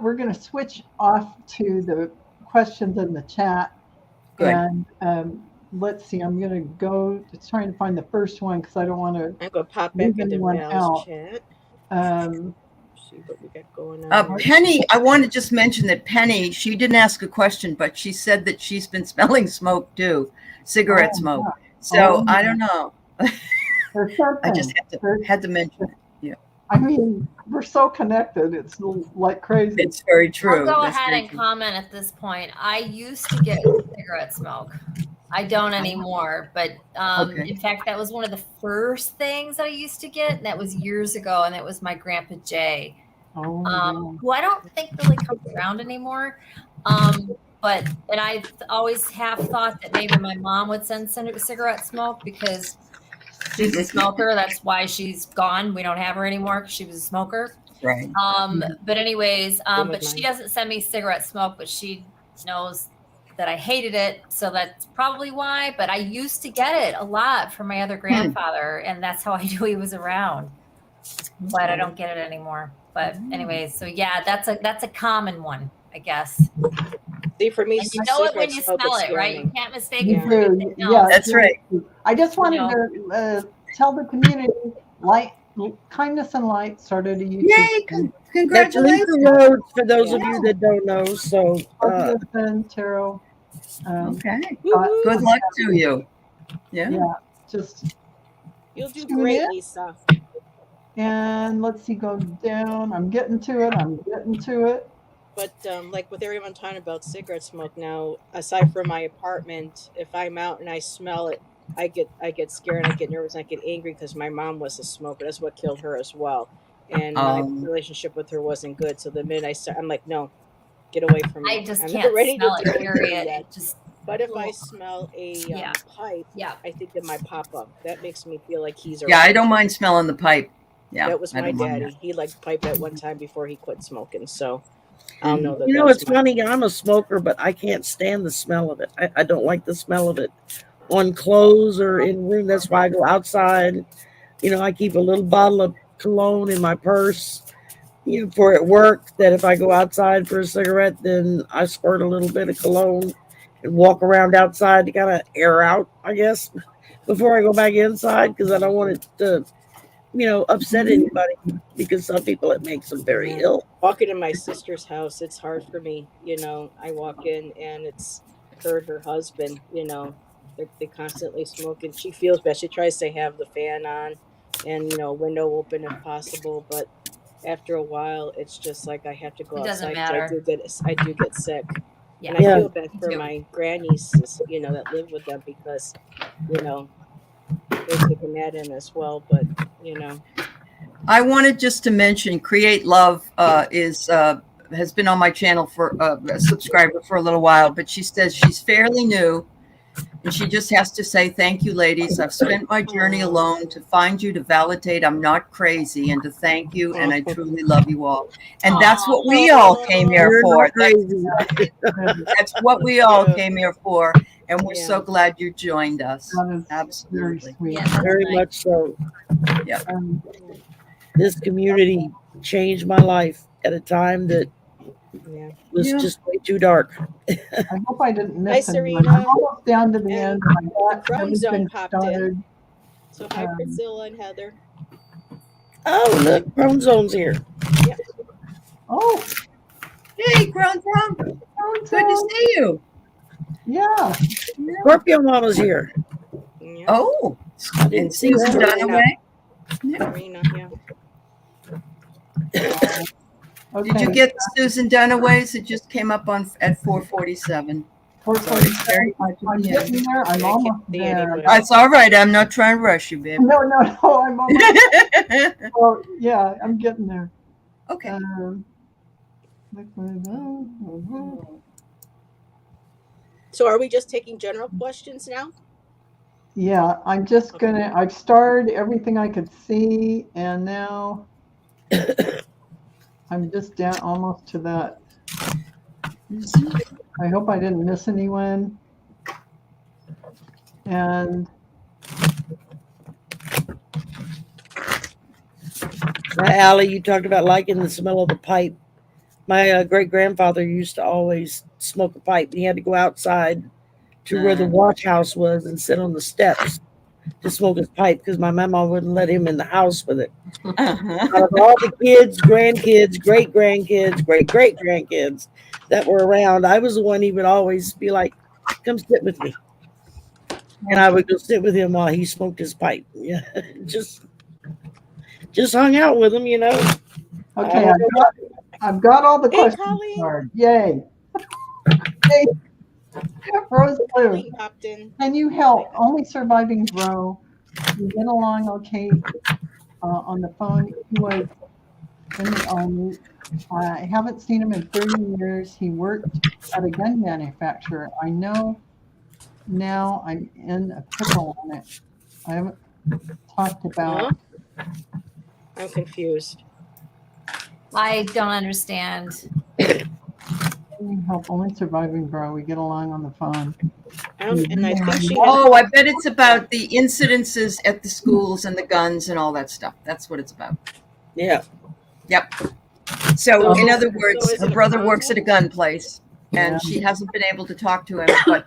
we're going to switch off to the questions in the chat. Good. And let's see, I'm going to go to trying to find the first one because I don't want to. I'm going to pop Leave back into anyone Val's out. chat. See what we got going on. here. Penny, I want to just mention that Penny, she didn't ask a question, but she said that she's been smelling smoke too, cigarette Oh, smoke. yeah. So Oh, I yeah. don't know. There's something. I just had to mention it. I mean, we're so connected. It's like crazy. It's very true. I'll go That's ahead very and true. comment at this point. I used to get cigarette smoke. I don't anymore, but Okay. in fact, that was one of the first things that I used to get, and that was years ago, and that was my Grandpa Jay, Oh, yeah. who I don't think really comes around anymore. And I always have thought that maybe my mom would send cigarette smoke because she's a smoker. That's why she's gone. We don't have her anymore because she was a smoker. Right. But anyways, Same but with she mine. doesn't send me cigarette smoke, but she knows that I hated it. So that's probably why, but I used to get it a lot from my other grandfather. And that's how I knew he was around, but I don't get it anymore. But anyways, so yeah, that's a common one, I guess. See, for me, And you know it when cigarette you smoke smell is it, right? You screaming. can't mistake You it for do. anything Yeah, else. That's right. I just wanted to tell the community, Kindness and Light started a YouTube. Yay! channel. That's Congratulations. Lisa Rhodes for those of you that don't know. So Our husband, Tarot. Okay. Woo-hoo. Good luck to you. Yeah. Yeah, just, You'll do Tune great, in. Lisa. and let's see, go down. I'm getting to it. But like with everyone talking about cigarette smoke now, aside from my apartment, if I'm out and I smell it, I get scared and I get nervous and I get angry because my mom was a smoker. That's what killed her as well. And my relationship with her wasn't good. So the minute I start, I'm like, no, get away from me. I just I'm can't not ready smell to it, do anything period. yet. It just, But if I smell a Yeah. pipe, yeah. I think that my papa. That makes me feel like he's Yeah, I around. don't mind smelling the pipe. Yeah. That was I my don't mind daddy. He liked pipe at one time before he quit smoking. So I'll know that. You know, that's it's my- funny. I'm a smoker, but I can't stand the smell of it. I don't like the smell of it on clothes or in room. That's why I go outside. You know, I keep a little bottle of cologne in my purse, you know, for at work. That if I go outside for a cigarette, then I squirt a little bit of cologne and walk around outside to kind of air out, I guess, before I go back inside because I don't want it to, you know, upset anybody. Because some people it makes them very Yeah. ill. Walking in my sister's house, it's hard for me. You know, I walk in and it's her husband, you know, they constantly smoking. She feels bad. She tries to have the fan on and, you know, window open if possible. But after a while, it's just like I have to go It doesn't outside. matter. I do get sick. Yeah. And I Yeah. feel bad for too. my grannies, you know, that live with them because, you know, they're taking that in as well. But, you know. I wanted just to mention Create Love has been on my channel for a subscriber for a little while, but she says she's fairly new and she just has to say, thank you, ladies. I've spent my journey alone to find you, to validate I'm not crazy, and to thank you. And I truly love you all. And that's what we all came here You're for. not crazy. That's what we all came here for. And we're Yeah. so glad you joined us. That is very Absolutely. sweet. Yeah, that's Very nice. much so. Um, This community changed my life at a time that Yeah. was Yeah. just way too dark. I hope I didn't miss Hi, anyone. Serena. I'm almost down to the And end. I got Chrome Zone everything popped in. started. So hi, Priscilla and Heather. Oh, look, Chrome Zone's here. Oh, Hey, Grown Town. Good to see you. yeah. Scorpio Mama's here. Yeah. Oh, I didn't and see Susan her. Dunaway. Marina, yeah. Okay. Did you get Susan Dunaway's? It just came up on at 4:47. 4:47. I'm Yeah. getting there. I'm I can't almost see there. anybody. It's all right. I'm not trying to rush you, babe. No, I'm almost. Oh, yeah, I'm getting there. Okay. So are we just taking general questions now? Yeah, I'm just gonna. I've starred everything I could see, and now I'm just down almost to that. I hope I didn't miss anyone. And Allie, you talked about liking the smell of the pipe. My great grandfather used to always smoke a pipe. He had to go outside to where the watch house was and sit on the steps to smoke his pipe because my mama wouldn't let him in the house with it. Uh-huh. Out of all the kids, grandkids, great grandkids, great great grandkids that were around, I was the one he would always be like, "Come sit with me," and I would go sit with him while he smoked his pipe. Yeah, just hung out with him, you know. okay, I've got all the Hey, questions Colleen. starred. Yay! Hey, Rose Blue, Colleen popped in. can you help? Only surviving Bro. You get along okay on the phone. He was in the army. I haven't seen him in 30 years. He worked at a gun manufacturer. I know now I'm in a pickle on it. I haven't talked about. I'm confused. I don't understand. Can you help? Only surviving Bro. We get along on the phone. And I think she had Oh, I bet it's about the incidences at the schools and the guns and all that stuff. That's what it's about. Yeah. Yep. So, in other So words, is her it a brother gun works at a gun place, and Yeah. she hasn't been able to talk to him. But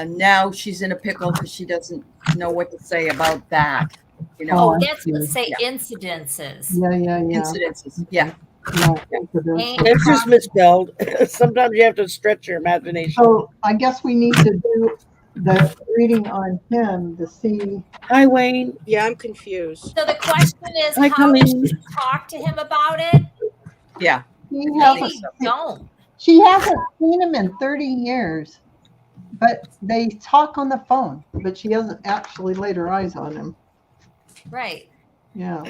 now she's in a pickle because she doesn't know what to say about that. You know, Oh, I that's what see. say Yeah. incidences. Yeah. incidences. Yeah. Yeah, incidents. Ain't It's just misspelled. Sometimes you have to stretch your imagination. So I guess we need to do the reading on him to see. Hi, Wayne. Yeah, I'm confused. So the question is, Hi, how does Colleen. she talk to him about it? Yeah. He I hasn't, think Maybe don't. she hasn't seen him in 30 years, but they talk on the phone, but she hasn't actually laid her eyes on him. Right. Yeah.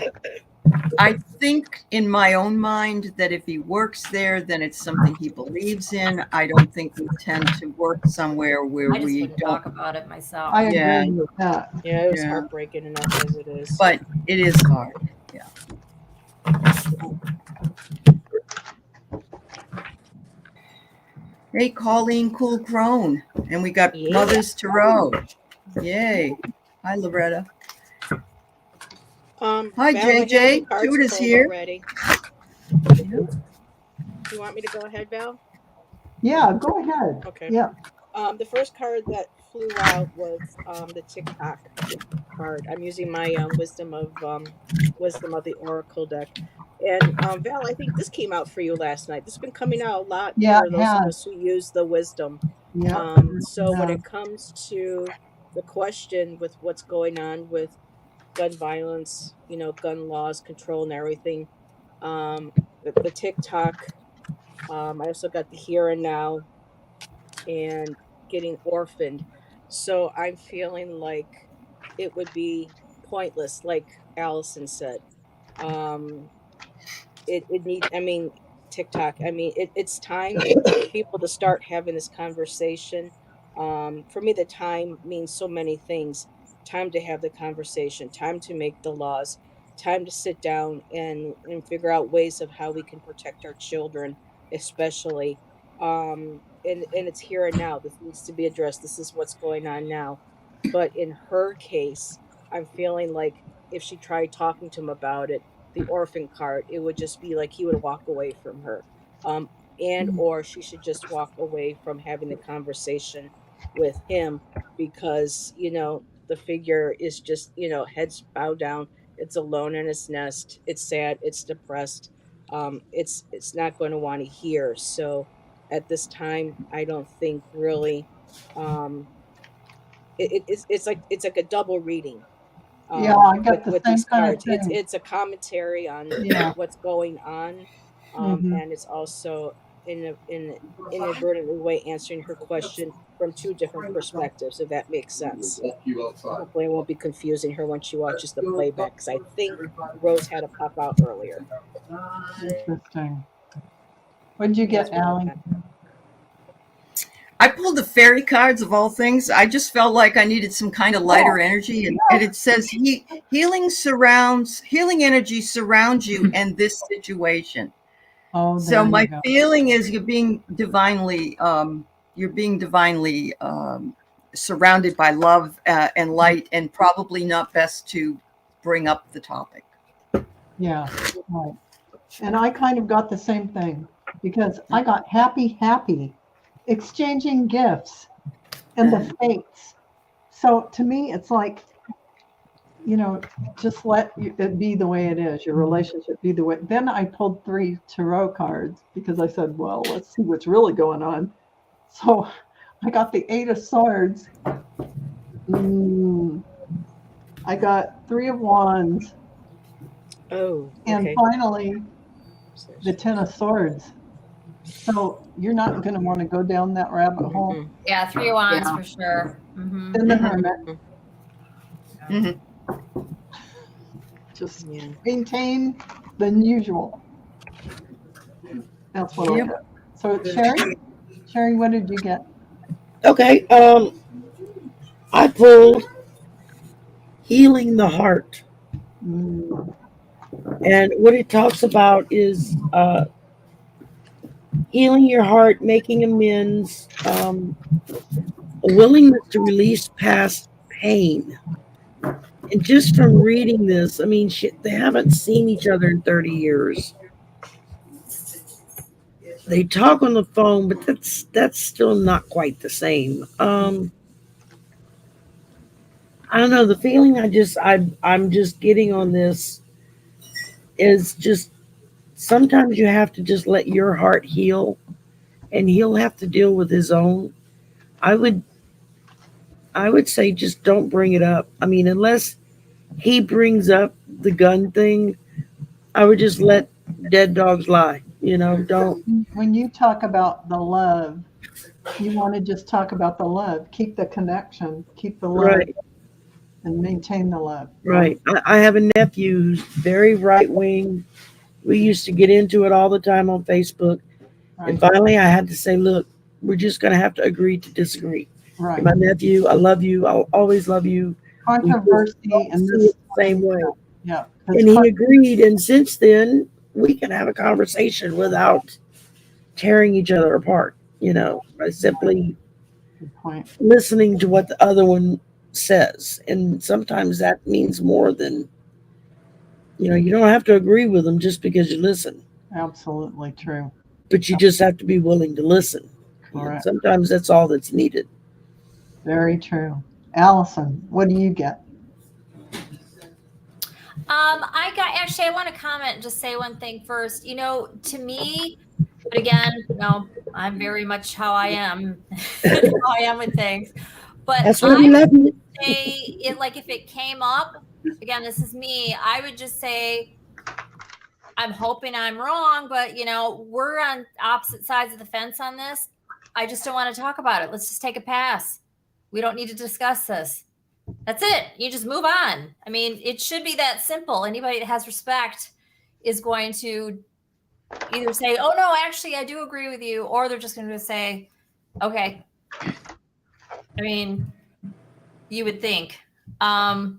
I think in my own mind that if he works there, then it's something he believes in. I don't think we tend to work somewhere where I just we wouldn't don't. talk about it myself. I Yeah. agree with that. Yeah, it was Yeah. heartbreaking enough as it is. But it is hard. Yeah. Hey, Colleen Cool Crone. And we got Yeah. Mother's Tarot. Yay. Hi, Loretta. Hi, Val, I have JJ. the cards Jude is pulled here. already. You want me to go ahead, Val? Yeah, go ahead. Okay. Yeah. The first card that flew out was the TikTok card. I'm using my wisdom of the Oracle deck. And Val, I think this came out for you last night. This has been coming out a lot Yeah, for it those of has. us who use the wisdom. Yeah. So when Yeah. it comes to the question with what's going on with gun violence, gun laws, control, and everything, the TikTok. I also got the here and now and getting orphaned. So I'm feeling like it would be pointless, like Allison said. Um, it need. I mean, TikTok. I mean, it's time for people to start having this conversation. For me, the time means so many things. Time to have the conversation. Time to make the laws. Time to sit down and figure out ways of how we can protect our children, especially. And it's here and now. This needs to be addressed. This is what's going on now. But in her case, I'm feeling like if she tried talking to him about it, the orphan card, it would just be like he would walk away from her. And or she should just walk away from having the conversation with him because, the figure is just, heads bowed down. It's alone in its nest. It's sad. It's depressed. It's not going to want to hear. So at this time, I don't think really it's like a double reading Yeah, I got the with same these kind of cards. It's thing. it's a commentary on Yeah. what's going on, Mhm. and it's also in inadvertently way answering her question from two different perspectives. If that makes sense. Hopefully, I won't be confusing her when she watches the playback because I think Rose had to pop out earlier. Interesting. What did you That's get, what I Allie? got. I pulled the fairy cards of all things. I just felt like I needed some kind of lighter energy. And it says healing energy surrounds you in this situation. Oh, So there my you go. feeling is you're being divinely surrounded by love and light, and probably not best to bring up the topic. Yeah, right. And I kind of got the same thing because I got happy, exchanging gifts and the fates. So to me, it's like, just let it be the way it is, your relationship be the way. Then I pulled 3 tarot cards because I said, well, let's see what's really going on. So I got the 8 of Swords. I got 3 of Wands. Oh, And okay. finally, the 10 of Swords. So you're not going to want to go down that rabbit hole. Mhm. Yeah, 3 of Wands Yeah. for sure. Mhm. Then the Hermit. Mhm. Just Yeah. maintain the usual. That's what I Yep. got. So Sherry, what did you get? Okay. I pulled Healing the Heart. Mm, And what it talks about is healing your heart, making amends, a willingness to release past pain. And just from reading this, I mean, they haven't seen each other in 30 years. They talk on the phone, but that's still not quite the same. I don't know, the feeling I'm just getting on this is just sometimes you have to just let your heart heal, and he'll have to deal with his own. I would say just don't bring it up. I mean, unless he brings up the gun thing, I would just let dead dogs lie. Don't. When you talk about the love, you want to just talk about the love. Keep the connection. Keep the love. Right. And maintain the love. Right. I have a nephew who's very right wing. We used to get into it all the time on Facebook. Right. And finally, I had to say, look, we're just going to have to agree to disagree. Right. My nephew, I love you. I'll always love you. Controversy in the same way. Yeah. And he agreed. And since then, we can have a conversation without tearing each other apart, by simply listening to what the other one says. And sometimes that means more than, you don't have to agree with them just because you listen. Absolutely true. But you just have to be willing to listen. Correct. Sometimes that's all that's needed. Very true. Allison, what do you get? I want to comment and just say one thing first. To me, but again, I'm very much how I am, how I am with things. But that's what we love you. Say it like if it came up again, this is me. I would just say, I'm hoping I'm wrong, but we're on opposite sides of the fence on this. I just don't want to talk about it. Let's just take a pass. We don't need to discuss this. That's it. You just move on. I mean, it should be that simple. Anybody that has respect is going to either say, oh no, actually I do agree with you, or they're just going to say, okay. I mean, you would think. But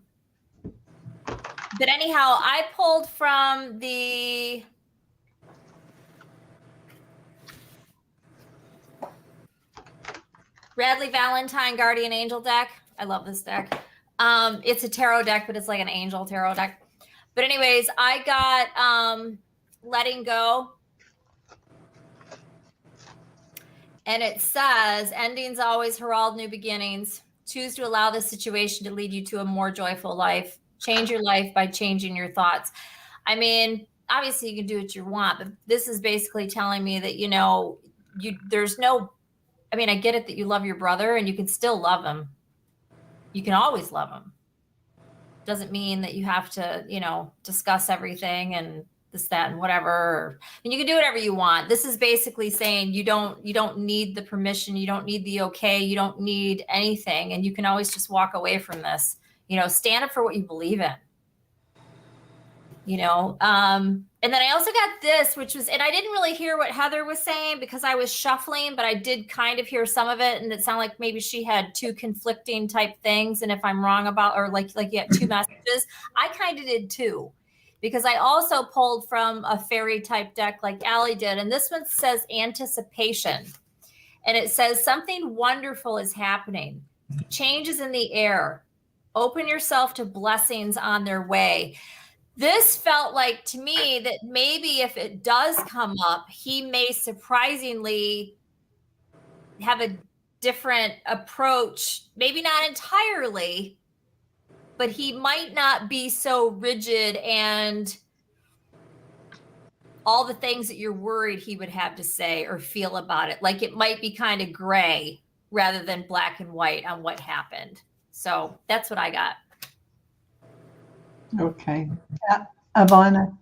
anyhow, I pulled from the Radley Valentine Guardian Angel deck. I love this deck. It's a tarot deck, but it's like an angel tarot deck. But anyways, I got Letting Go. And it says, endings always herald new beginnings. Choose to allow this situation to lead you to a more joyful life. Change your life by changing your thoughts. I mean, obviously you can do what you want, but this is basically telling me that, there's no, I mean, I get it that you love your brother and you can still love him. You can always love him. Doesn't mean that you have to, discuss everything and this, that, and whatever. And you can do whatever you want. This is basically saying you don't need the permission. You don't need the okay. You don't need anything. And you can always just walk away from this, stand up for what you believe in, and then I also got this, which was, and I didn't really hear what Heather was saying because I was shuffling, but I did kind of hear some of it. And it sounded like maybe she had two conflicting type things. And if I'm wrong about, or like you had two messages, I kind of did too, because I also pulled from a fairy type deck like Allie did. And this one says anticipation. And it says something wonderful is happening. Change is in the air. Open yourself to blessings on their way. This felt like to me that maybe if it does come up, he may surprisingly have a different approach, maybe not entirely, but he might not be so rigid and all the things that you're worried he would have to say or feel about it. Like it might be kind of gray rather than black and white on what happened. So that's what I got. Okay. Ivana.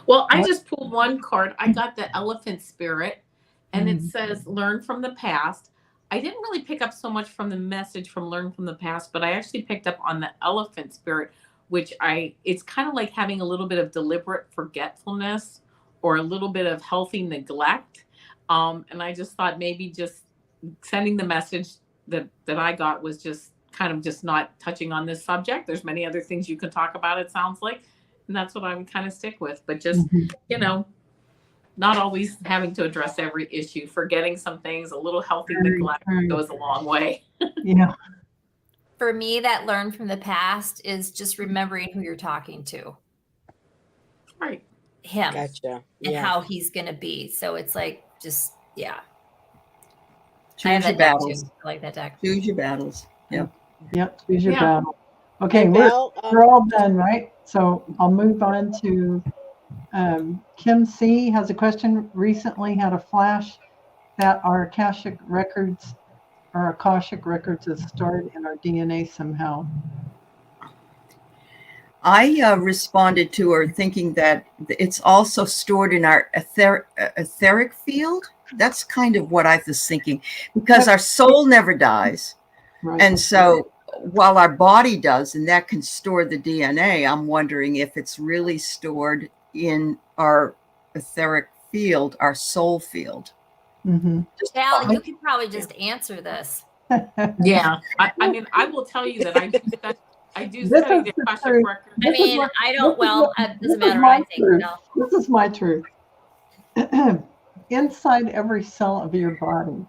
Well, I just pulled one card. I got the Elephant Spirit, and it says learn from the past. I didn't really pick up so much from the message from learn from the past, but I actually picked up on the Elephant Spirit, which it's kind of like having a little bit of deliberate forgetfulness or a little bit of healthy neglect. And I just thought maybe just sending the message that I got was just kind of just not touching on this subject. There's many other things you can talk about, it sounds like. And that's what I would kind of stick with. But just, not always having to address every issue, forgetting some things, a little healthy neglect goes a long way. Yeah. For me, that learn from the past is just remembering who you're talking to. Right. Him. Gotcha. And how he's going to be. So it's like, just, yeah. Choose your battles. I like that deck. Choose your battles. Yep. Yep. Choose your battle. Okay, And we're, Val, we're all done, right? So I'll move on to Kim C. has a question. Recently had a flash that our Akashic records is stored in our DNA somehow. I responded to her thinking that it's also stored in our etheric field. That's kind of what I was thinking, because our soul never dies. Right. And so while our body does, and that can store the DNA, I'm wondering if it's really stored in our etheric field, our soul field. Mhm. Val, you could probably just answer this. Yeah. I mean, I will tell you that I do This study is the the Akashic truth. record. I This is mean, what- I this don't, is well, what- it this doesn't is matter my what I think. truth. No. This is my truth. Inside every cell of your body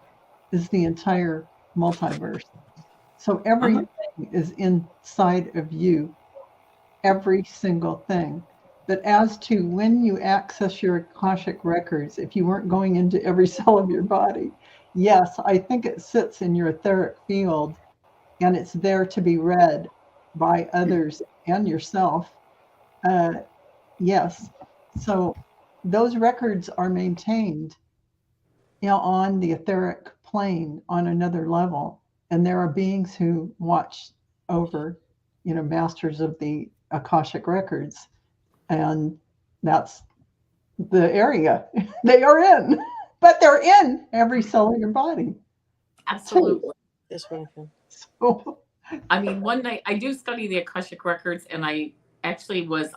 is the entire multiverse. So everything is inside of you, every single thing. But as to when you access your Akashic records, if you weren't going into every cell of your body, yes, I think it sits in your etheric field and it's there to be read by others and yourself. Yes. So those records are maintained, on the etheric plane on another level. And there are beings who watch over, masters of the Akashic records. And that's the area they are in. But they're in every cell of your body. Absolutely. this one. So, I mean, one night I do study the Akashic records, and I actually was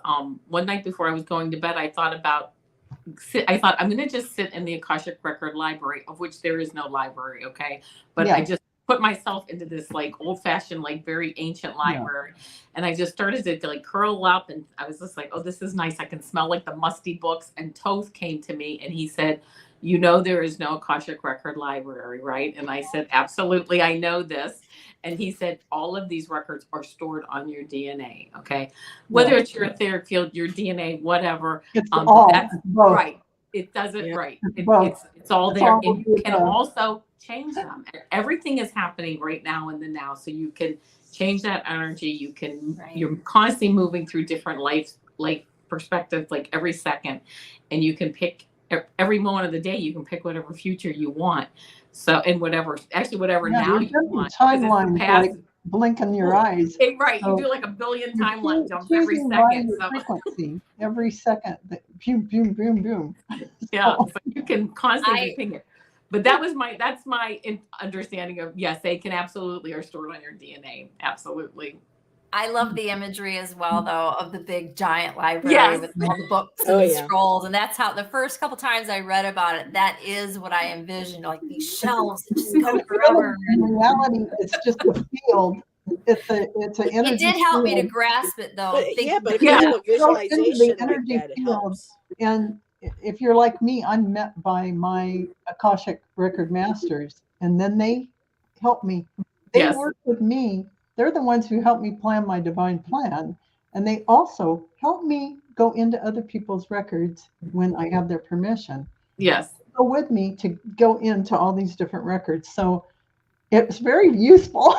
one night before I was going to bed, I thought I'm going to just sit in the Akashic record library, of which there is no library, okay? But yeah. I just put myself into this like old-fashioned, like very ancient library, and I just started to like curl up, and I was just like, oh, this is nice. I can smell like the musty books. And Toth came to me and he said, you know, there is no Akashic record library, right? And I said, absolutely, I know this. And he said, all of these records are stored on your DNA, okay? Whether it's your etheric field, your DNA, whatever. It's all, that's both. right. It doesn't, right. Both. It's all It's there. all And you can both. also change them. Everything is happening right now in the now. So you can change that energy. You can, you're constantly moving through different life perspectives, like every second. And you can pick every moment of the day, you can pick whatever future you want. So, and whatever now you want. Timelines like blinking your eyes. Right. So you do like a billion you're timeline jumps every choosing by second. your So. frequency every second. Boom, boom, boom, boom. Yeah. So you can constantly ping it. But that's my understanding of, yes, they can absolutely are stored on your DNA. Absolutely. I love the imagery as well, though, of the big giant library with all the books and the scrolls. And that's how the first couple times I read about it, that is what I envisioned, like these shelves that just go forever. In reality, it's just a field. It's an energy. It did help me to grasp it, though. But, if you have a visualization like that, it helps. And if you're like me, I'm met by my Akashic record masters, and then they help me. They work with me. They're the ones who help me plan my divine plan. And they also help me go into other people's records when I have their permission. Yes. Go with me to go into all these different records. So it's very useful.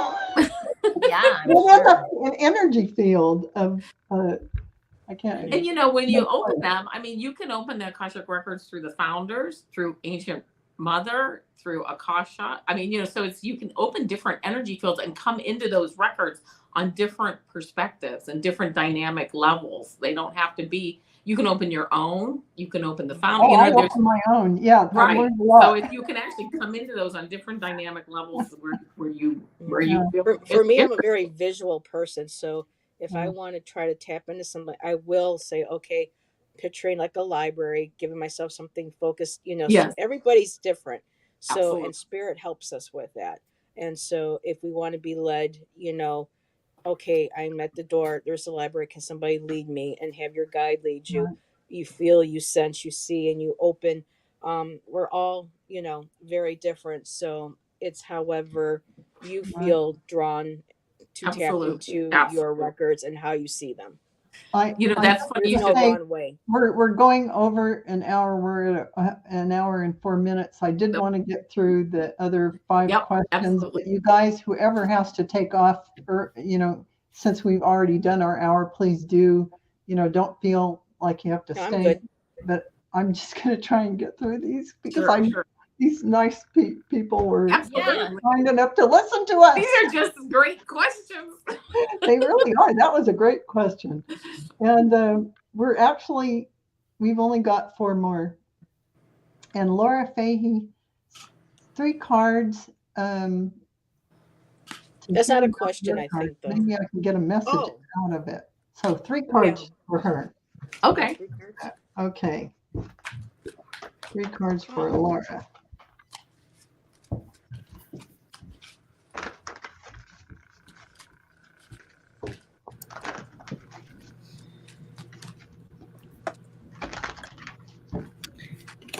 Yeah. An energy field of, I can't. And when you open them, I mean, you can open the Akashic records through the founders, through Ancient Mother, through Akasha. I mean, so you can open different energy fields and come into those records on different perspectives and different dynamic levels. They don't have to be, you can open your own, you can open the founder. I open my own, yeah. Right. So if you can actually come into those on different dynamic levels where you feel. For me, I'm a very visual person. So if I want to try to tap into something, I will say, okay, picturing like a library, giving myself something focused, so everybody's different. So, Absolutely. And spirit helps us with that. And so if we want to be led, okay, I'm at the door, there's a library, can somebody lead me, and have your guide lead you? Right. You feel, you sense, you see, and you open. We're all, very different. So it's however you feel drawn to tap into your records and how you see them. That's funny. There's no wrong way. We're going over an hour. We're at an hour and 4 minutes. I did want to get through the other 5 questions. Absolutely. But you guys, whoever has to take off, or since we've already done our hour, please do, don't feel like you have to No, I'm stay. good. But I'm just going to try and get through these because Sure. these nice people were Absolutely. kind enough to listen to us. These are just great questions. They really are. That was a great question. And we've only got 4 more. And Laura Fahey, 3 cards. That's not a question, I think, though. Maybe I can get a message Oh. out of it. So 3 cards for her. Okay. 3 cards. Okay. 3 cards for Laura.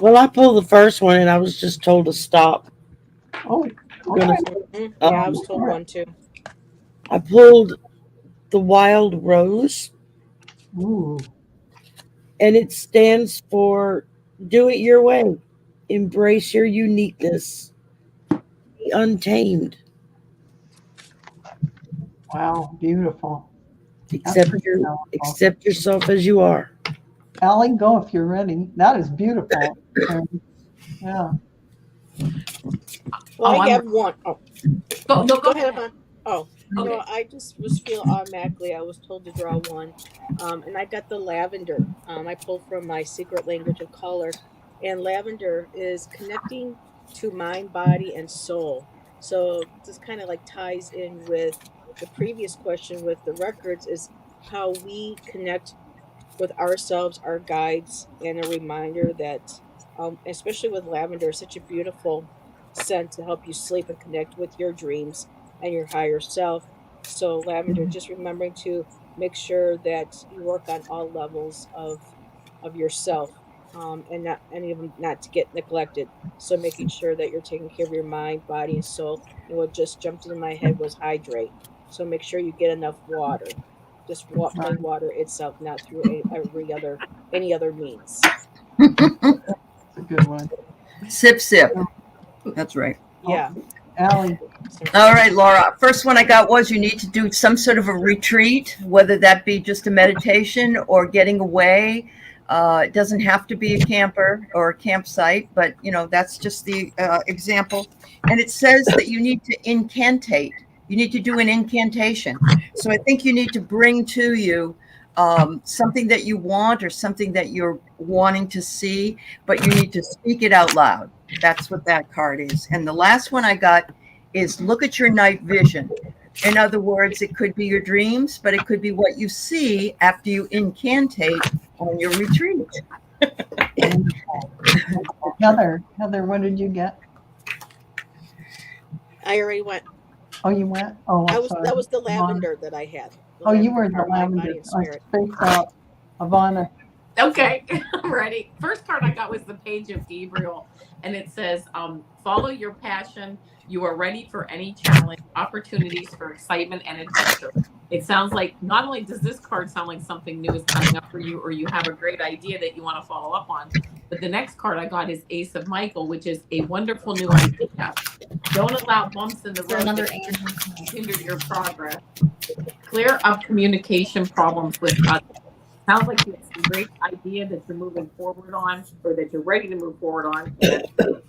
Well, I pulled the first one and I was just told to stop. Oh, Gonna- okay. Yeah, I was told one too. I pulled the Wild Rose, Ooh. and it stands for do it your way, embrace your uniqueness, be untamed, Wow, beautiful. accept pretty your powerful. accept yourself as you are. Allie, go if you're ready. That is beautiful. Yeah. Well, Oh, I I'm- have one. Oh, Go ahead, ahead. Yvonne. Oh, Okay. no, I just was feel automatically. I was told to draw one, and I got the lavender. I pulled from my secret language of color, and lavender is connecting to mind, body, and soul. So this kind of like ties in with the previous question with the records is how we connect with ourselves, our guides, and a reminder that, especially with lavender, such a beautiful scent to help you sleep and connect with your dreams and your higher self. So, lavender, just remembering to make sure that you work on all levels of yourself, and not any of them not to get neglected. So, making sure that you're taking care of your mind, body, and soul. And what just jumped into my head was hydrate. So, make sure you get enough water. Just plain water itself, not through any other means. That's a good one. Sip, sip. That's right. Yeah. Allie. All right, Laura. First one I got was you need to do some sort of a retreat, whether that be just a meditation or getting away. It doesn't have to be a camper or a campsite, but that's just the example. And it says that you need to incantate. You need to do an incantation. So I think you need to bring to you something that you want or something that you're wanting to see, but you need to speak it out loud. That's what that card is. And the last one I got is look at your night vision. In other words, it could be your dreams, but it could be what you see after you incantate on your retreat. Heather, what did you get? I already went. Oh, you went? Oh, I'm sorry. That was the lavender that I had. Oh, you were the part, mind, lavender. body, and I spirit. spaced out. Ivana. Okay, I'm ready. First card I got was the Page of Gabriel, and it says, follow your passion. You are ready for any challenge, opportunities for excitement and adventure. It sounds like not only does this card sound like something new is coming up for you, or you have a great idea that you want to follow up on, but the next card I got is Ace of Michael, which is a wonderful new idea. Don't allow bumps in the road Another that angel. hinder your progress. Clear up communication problems with others. Sounds like you have some great idea that you're moving forward on, or that you're ready to move forward on.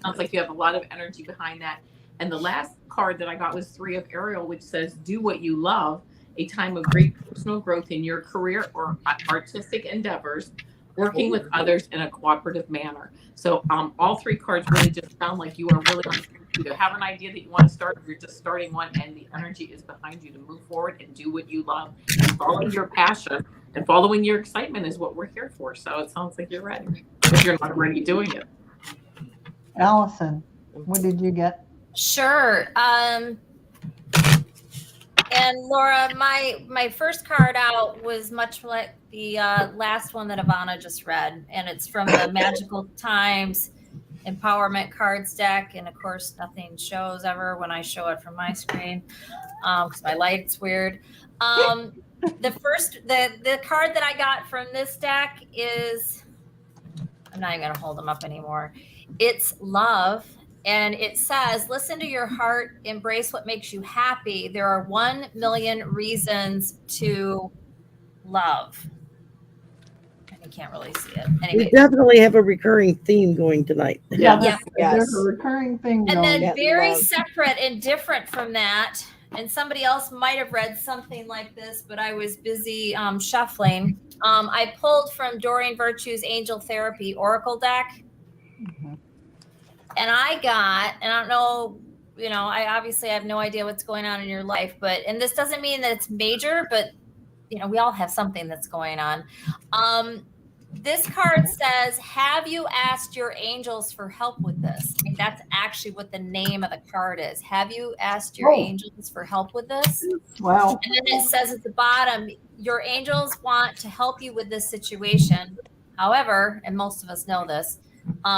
Sounds like you have a lot of energy behind that. And the last card that I got was 3 of Ariel, which says, do what you love, a time of great personal growth in your career or artistic endeavors, working with others in a cooperative manner. So all 3 cards really just sound like you are really on to either have an idea that you want to start, or you're just starting one, and the energy is behind you to move forward and do what you love and follow your passion. And following your excitement is what we're here for. So it sounds like you're ready. If you're not already doing it. Allison, what did you get? Sure. And Laura, my first card out was much like the last one that Ivana just read, and it's from the Magical Times Empowerment Cards deck. And of course, nothing shows ever when I show it from my screen because my light's weird. The card that I got from this deck is, I'm not even gonna hold them up anymore. It's love, And it says, listen to your heart, embrace what makes you happy. There are 1 million reasons to love. And you can't really see it. We Anyway. definitely have a recurring theme going tonight. Yeah, Yes. there's a recurring thing And going. then very love. separate and different from that, and somebody else might have read something like this, but I was busy shuffling. I pulled from Doreen Virtue's Angel Therapy Oracle deck. Mhm. And I don't know, I obviously have no idea what's going on in your life, and this doesn't mean that it's major, but we all have something that's going on. This card says, have you asked your angels for help with this? And that's actually what the name of the card is. Have you asked your angels for help with this? Wow. And then it says at the bottom, your angels want to help you with this situation. However, and most of us know this,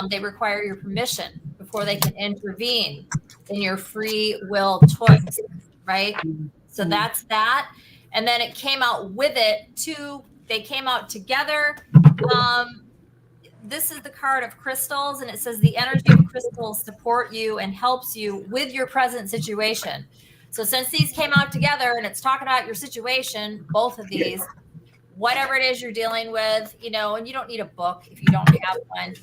they require your permission before they can intervene in your free will choice, right? So that's that. And then it came out with it too. They came out together. This is the card of crystals, and it says the energy of crystals support you and helps you with your present situation. So since these came out together and it's talking about your situation, both of these, whatever it is you're dealing with, and you don't need a book if you don't have one,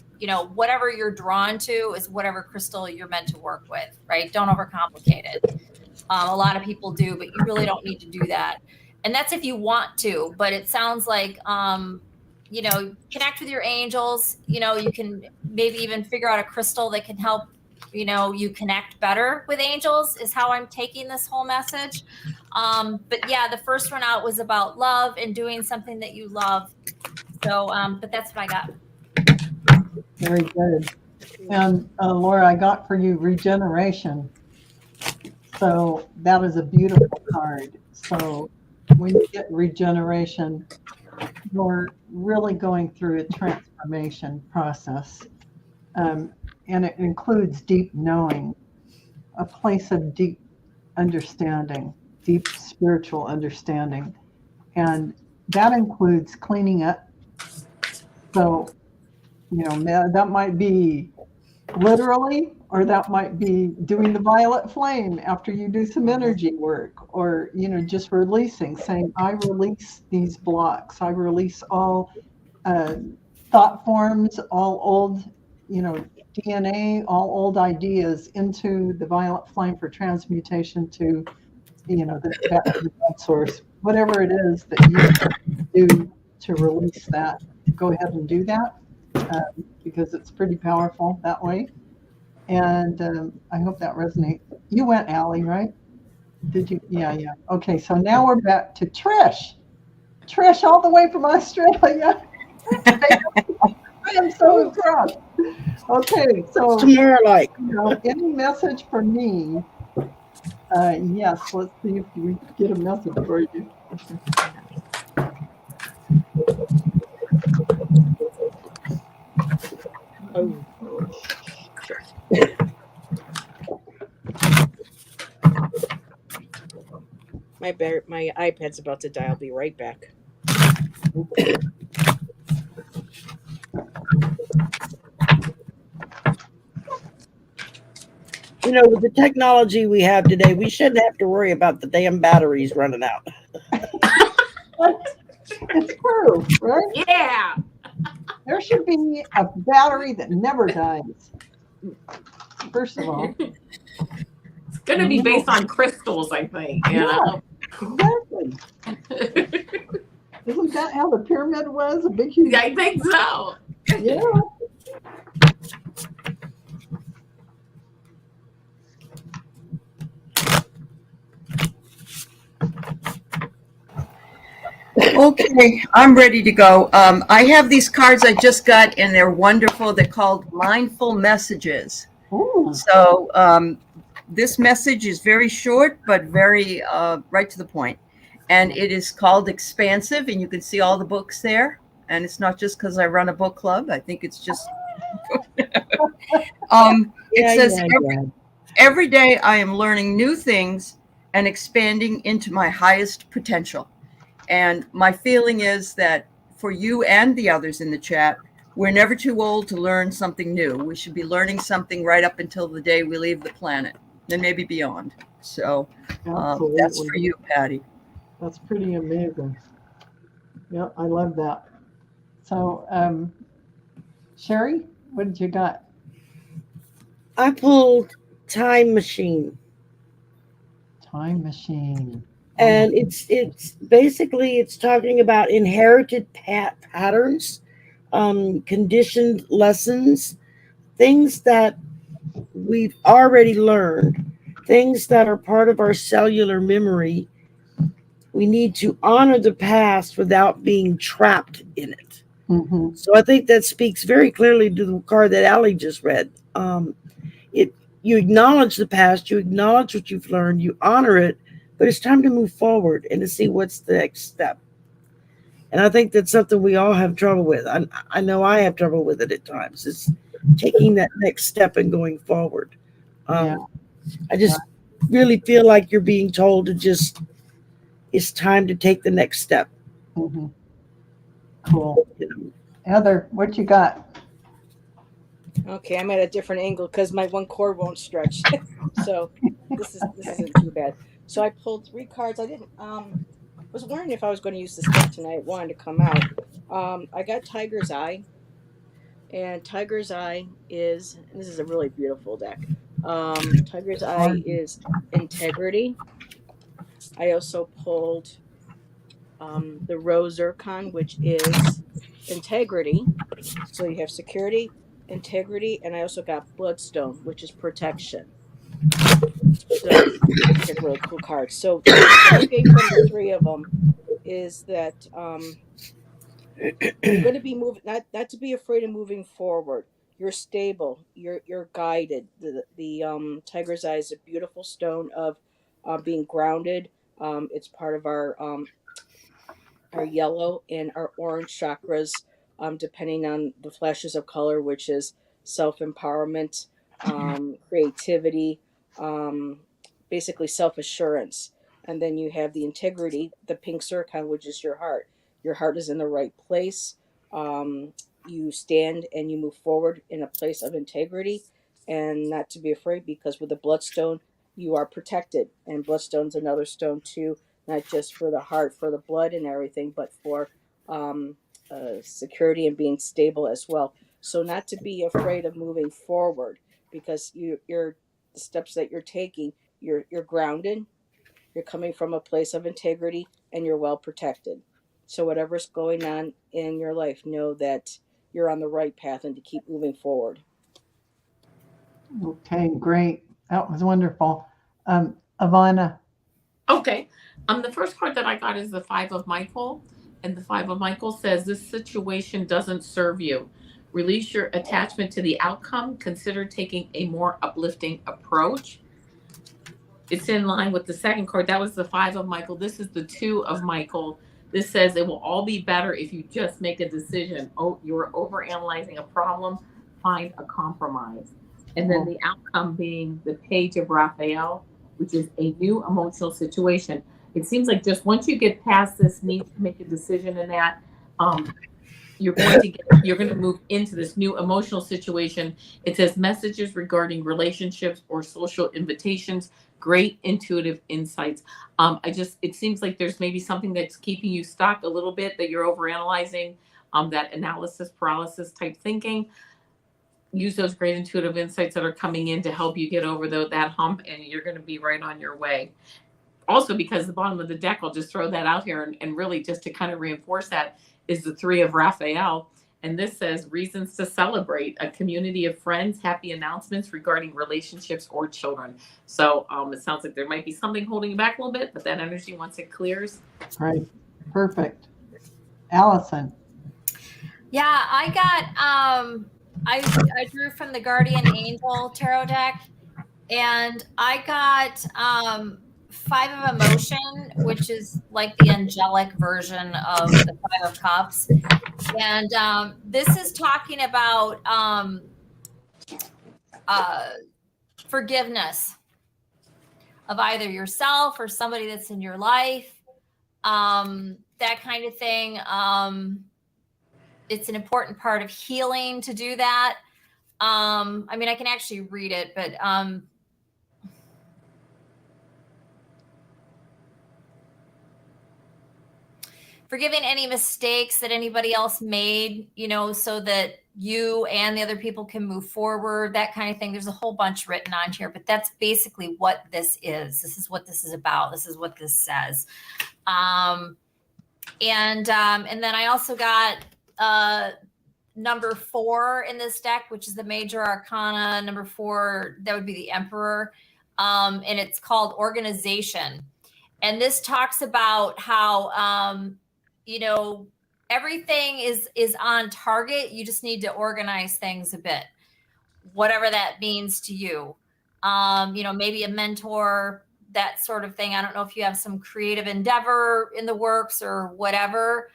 whatever you're drawn to is whatever crystal you're meant to work with, right? Don't overcomplicate it. A lot of people do, but you really don't need to do that. And that's if you want to, but it sounds like, connect with your angels. You can maybe even figure out a crystal that can help, you connect better with angels is how I'm taking this whole message. But yeah, the first one out was about love and doing something that you love. So, but that's what I got. Very good. And Laura, I got for you regeneration. So that is a beautiful card. So when you get regeneration, you're really going through a transformation process. And it includes deep knowing, a place of deep understanding, deep spiritual understanding. And that includes cleaning up. So, that might be literally, or that might be doing the violet flame after you do some energy work, or, just releasing, saying, I release these blocks. I release all thought forms, all old, DNA, all old ideas into the violet flame for transmutation to, that source, whatever it is that you do to release that. Go ahead and do that because it's pretty powerful that way. And I hope that resonates. You went, Allie, right? Did you? Yeah. Okay, so now we're back to Trish. Trish, all the way from Australia. I am so impressed. Okay, so Tomorrow, like. Any message for me? Yes, let's see if we get a message for you. Oh. My iPad's about to die. I'll be right back. With the technology we have today, we shouldn't have to worry about the damn batteries running out. It's true, right? Yeah. There should be a battery that never dies. First of all. It's going to be based on crystals, I think. Yeah, exactly. Isn't that how the pyramid was? A big, huge. I think so. Yeah. Okay, I'm ready to go. I have these cards I just got, and they're wonderful. They're called Mindful Messages. Ooh. So this message is very short, but very right to the point. And it is called Expansive, and you can see all the books there. And it's not just because I run a book club. I think it's just... it says, every day I am learning new things and expanding into my highest potential. And my feeling is that for you and the others in the chat, We're never too old to learn something new. We should be learning something right up until the day we leave the planet, then maybe beyond. So that's for Absolutely. you, Patty. That's pretty amazing. Yeah, I love that. So, Sherry, what did you got? I pulled Time Machine. Time machine. And it's basically it's talking about inherited patterns, conditioned lessons, things that we've already learned, things that are part of our cellular memory. We need to honor the past without being trapped in it. Mm-hmm. So I think that speaks very clearly to the card that Allie just read. You acknowledge the past, you acknowledge what you've learned, you honor it, but it's time to move forward and to see what's the next step. And I think that's something we all have trouble with. I know I have trouble with it at times. It's taking that next step and going forward. Yeah. I just really feel like you're being told to just, it's time to take the next step. Mm-hmm. Cool. Heather, what you got? Okay, I'm at a different angle because my one cord won't stretch. So this isn't too bad. So I pulled 3 cards. I didn't was wondering if I was going to use this deck tonight. It wanted to come out. I got Tiger's Eye, and Tiger's Eye is, and this is a really beautiful deck. Tiger's Eye is integrity. I also pulled the Rose Zircon, which is integrity. So you have security, integrity, and I also got Bloodstone, which is protection. So it's a really cool card. So the takeaway from the 3 of them is that you're going to be moving, not to be afraid of moving forward. You're stable. You're guided. The Tiger's Eye is a beautiful stone of being grounded. It's part of our yellow and our orange chakras, depending on the flashes of color, which is self-empowerment, creativity, basically self-assurance. And then you have the integrity, the pink zircon, which is your heart. Your heart is in the right place. You stand and you move forward in a place of integrity and not to be afraid, because with the bloodstone, you are protected. And bloodstone's another stone too, not just for the heart, for the blood and everything, but for security and being stable as well. So not to be afraid of moving forward, because you're the steps that you're taking, you're grounded, you're coming from a place of integrity, and you're well protected. So whatever's going on in your life, know that you're on the right path and to keep moving forward. Okay, great. That was wonderful. Ivana. Okay. The first card that I got is the 5 of Michael. And the 5 of Michael says, this situation doesn't serve you. Release your attachment to the outcome. Consider taking a more uplifting approach. It's in line with the second card. That was the 5 of Michael. This is the 2 of Michael. This says it will all be better if you just make a decision. Oh, you're overanalyzing a problem. Find a compromise. And then the outcome being the Page of Raphael, which is a new emotional situation. It seems like just once you get past this need to make a decision in that, you're going to move into this new emotional situation. It says messages regarding relationships or social invitations, great intuitive insights. It seems like there's maybe something that's keeping you stuck a little bit, that you're overanalyzing, that analysis paralysis type thinking. Use those great intuitive insights that are coming in to help you get over that hump, and you're going to be right on your way. Also, because the bottom of the deck, I'll just throw that out here, and really just to kind of reinforce that, is the 3 of Raphael. And this says reasons to celebrate, a community of friends, happy announcements regarding relationships or children. So it sounds like there might be something holding you back a little bit, but that energy, once it clears. Right. Perfect. Allison. Yeah, I got I drew from the Guardian Angel tarot deck, and I got 5 of Emotion, which is like the angelic version of the 5 of Cups. And this is talking about forgiveness of either yourself or somebody that's in your life, that kind of thing. it's an important part of healing to do that. I mean, I can actually read it, but forgiving any mistakes that anybody else made, you know, so that you and the other people can move forward, that kind of thing. There's a whole bunch written on here, but that's basically what this is. This is what this is about. This is what this says. And then I also got number 4 in this deck, which is the major arcana. Number 4, that would be the Emperor. And it's called Organization. And this talks about how, you know, everything is on target. You just need to organize things a bit, whatever that means to you. You know, maybe a mentor, that sort of thing. I don't know if you have some creative endeavor in the works or whatever.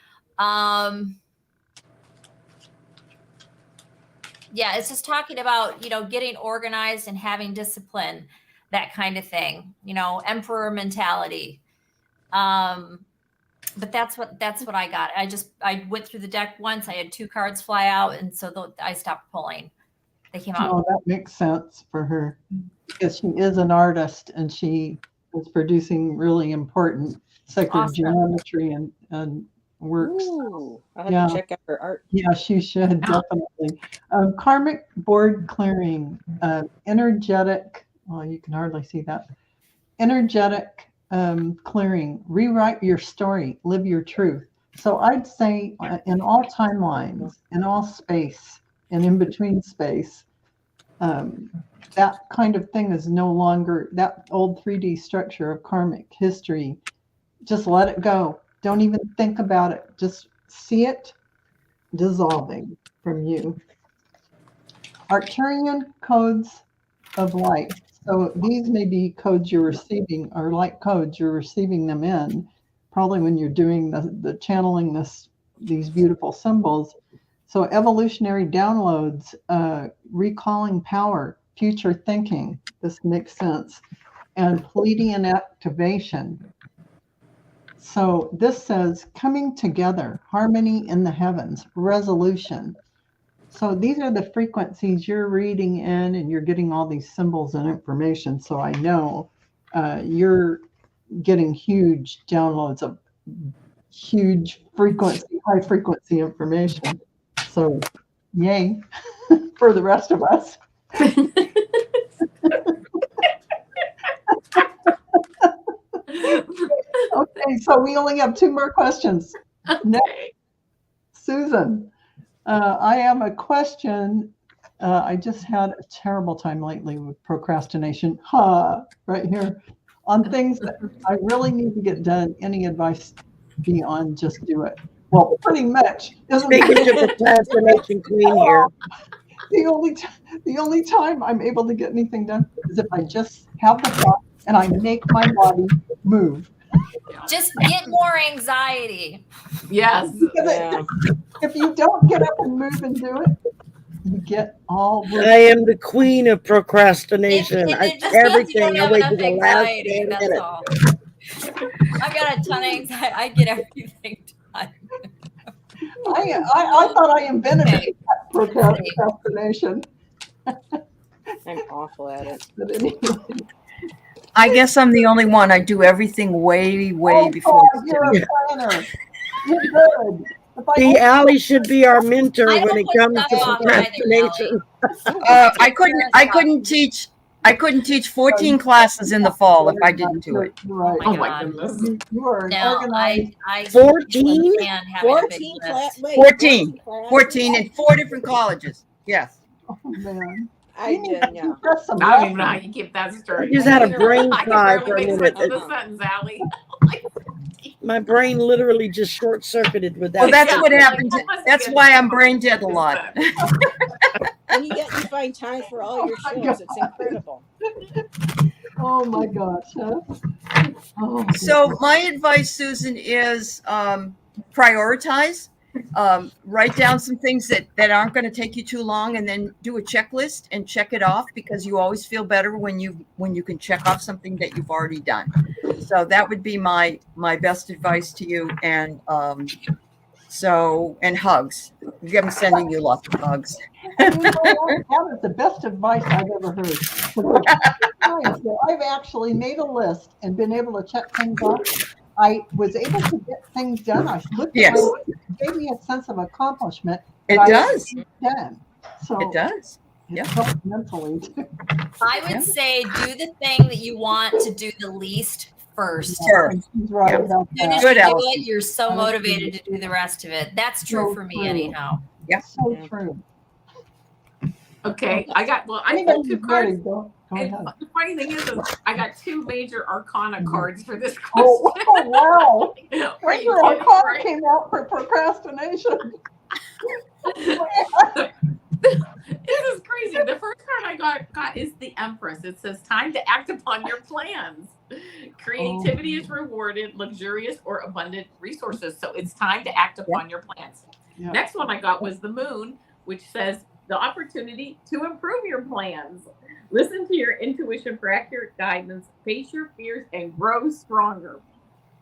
Yeah, it's just talking about, you know, getting organized and having discipline, that kind of thing, you know, emperor mentality. But that's what I got. I went through the deck once. I had 2 cards fly out, and so I stopped pulling. They came out. Oh, that makes sense for her because she is an artist and she is producing really important sacred geometry and works. Ooh, I'll have Yeah. to check out her art. Yeah, she should definitely. Karmic board clearing, energetic. Well, you can hardly see that. Energetic clearing. Rewrite your story. Live your truth. So I'd say in all timelines, in all space, and in between space, that kind of thing is no longer that old 3D structure of karmic history. Just let it go. Don't even think about it. Just see it dissolving from you. Arcturian codes of light. So these may be codes you're receiving, or light codes you're receiving them in, probably when you're doing the channeling these beautiful symbols. So evolutionary downloads, recalling power, future thinking. This makes sense. And Pleiadian activation. So this says coming together, harmony in the heavens, resolution. So these are the frequencies you're reading in, and you're getting all these symbols and information. So I know you're getting huge downloads of huge frequency, high frequency information. So yay for the rest of us. Okay, so we only have 2 more questions. Next, Susan, I have a question. I just had a terrible time lately with procrastination. Right here on things that I really need to get done. Any advice beyond just do it? Well, pretty much. Speaking to procrastination queen here. The only time I'm able to get anything done is if I just have the thought and I make my body move. Just get more anxiety. Yes. Yeah. If you don't get up and move and do it, you get all. I am the queen of procrastination. It just means Everything. you I don't wait have to the enough last anxiety, that's minute. all. I've got a ton of anxiety. I get everything done. I thought I invented procrastination. I'm awful at it. But anyway. I guess I'm the only one. I do everything way before. God, you're a planner. You're good. If I See, Allie should be our mentor I when don't it put comes to stuff off either, procrastination. I couldn't teach 14 classes in the fall if I didn't do it. You're right. Oh my my God. goodness. You are an No, organized. I 14? can't have a big 14 list. class. Wait, 14. 14 14 in 4 different colleges. Yes. Oh, man. I You need did, to yeah. teach us some I don't even know how lessons. you keep that I straight. just had a brain I fry can for a barely make minute. sense of the sentence, Allie. My brain literally just short circuited with that. Well, that's Yeah. what happens. Like, what That's was why it? I'm brain dead a lot. And you find time for all your shows. It's incredible. Oh my gosh. Huh? Oh, So my advice, Susan, is prioritize. Write down some things that aren't going to take you too long, and then do a checklist and check it off, because you always feel better when you can check off something that you've already done. So that would be my best advice to you. And So, and hugs. I'm sending you lots of hugs. And you know what? That is the best advice I've ever heard. Because times that I've actually made a list and been able to check things off. I was able to get things done. I looked at Yes. my list. It gave me a sense of accomplishment. It that I does. had done. So It does. it Yeah. helped mentally too. I would Yeah. say do the thing that you want to do the least first. Sure. And she's right Yeah. about As soon as that. Good, you do Allison. it, you're so motivated to do the rest of it. That's true So for me true. anyhow. So true. Okay, I got I Anybody pulled two who's ready, cards. go And ahead. the funny thing is I got two major arcana cards for this Oh, question. wow. Are you Major kidding, Arcana right? came out for procrastination. This is crazy. The first card I got is the Empress. It says time to act upon your plans. Creativity is rewarded, luxurious or abundant resources. So it's time to act upon your plans. Yeah. Next one I got was the Moon, which says the opportunity to improve your plans. Listen to your intuition for accurate guidance, face your fears, and grow stronger.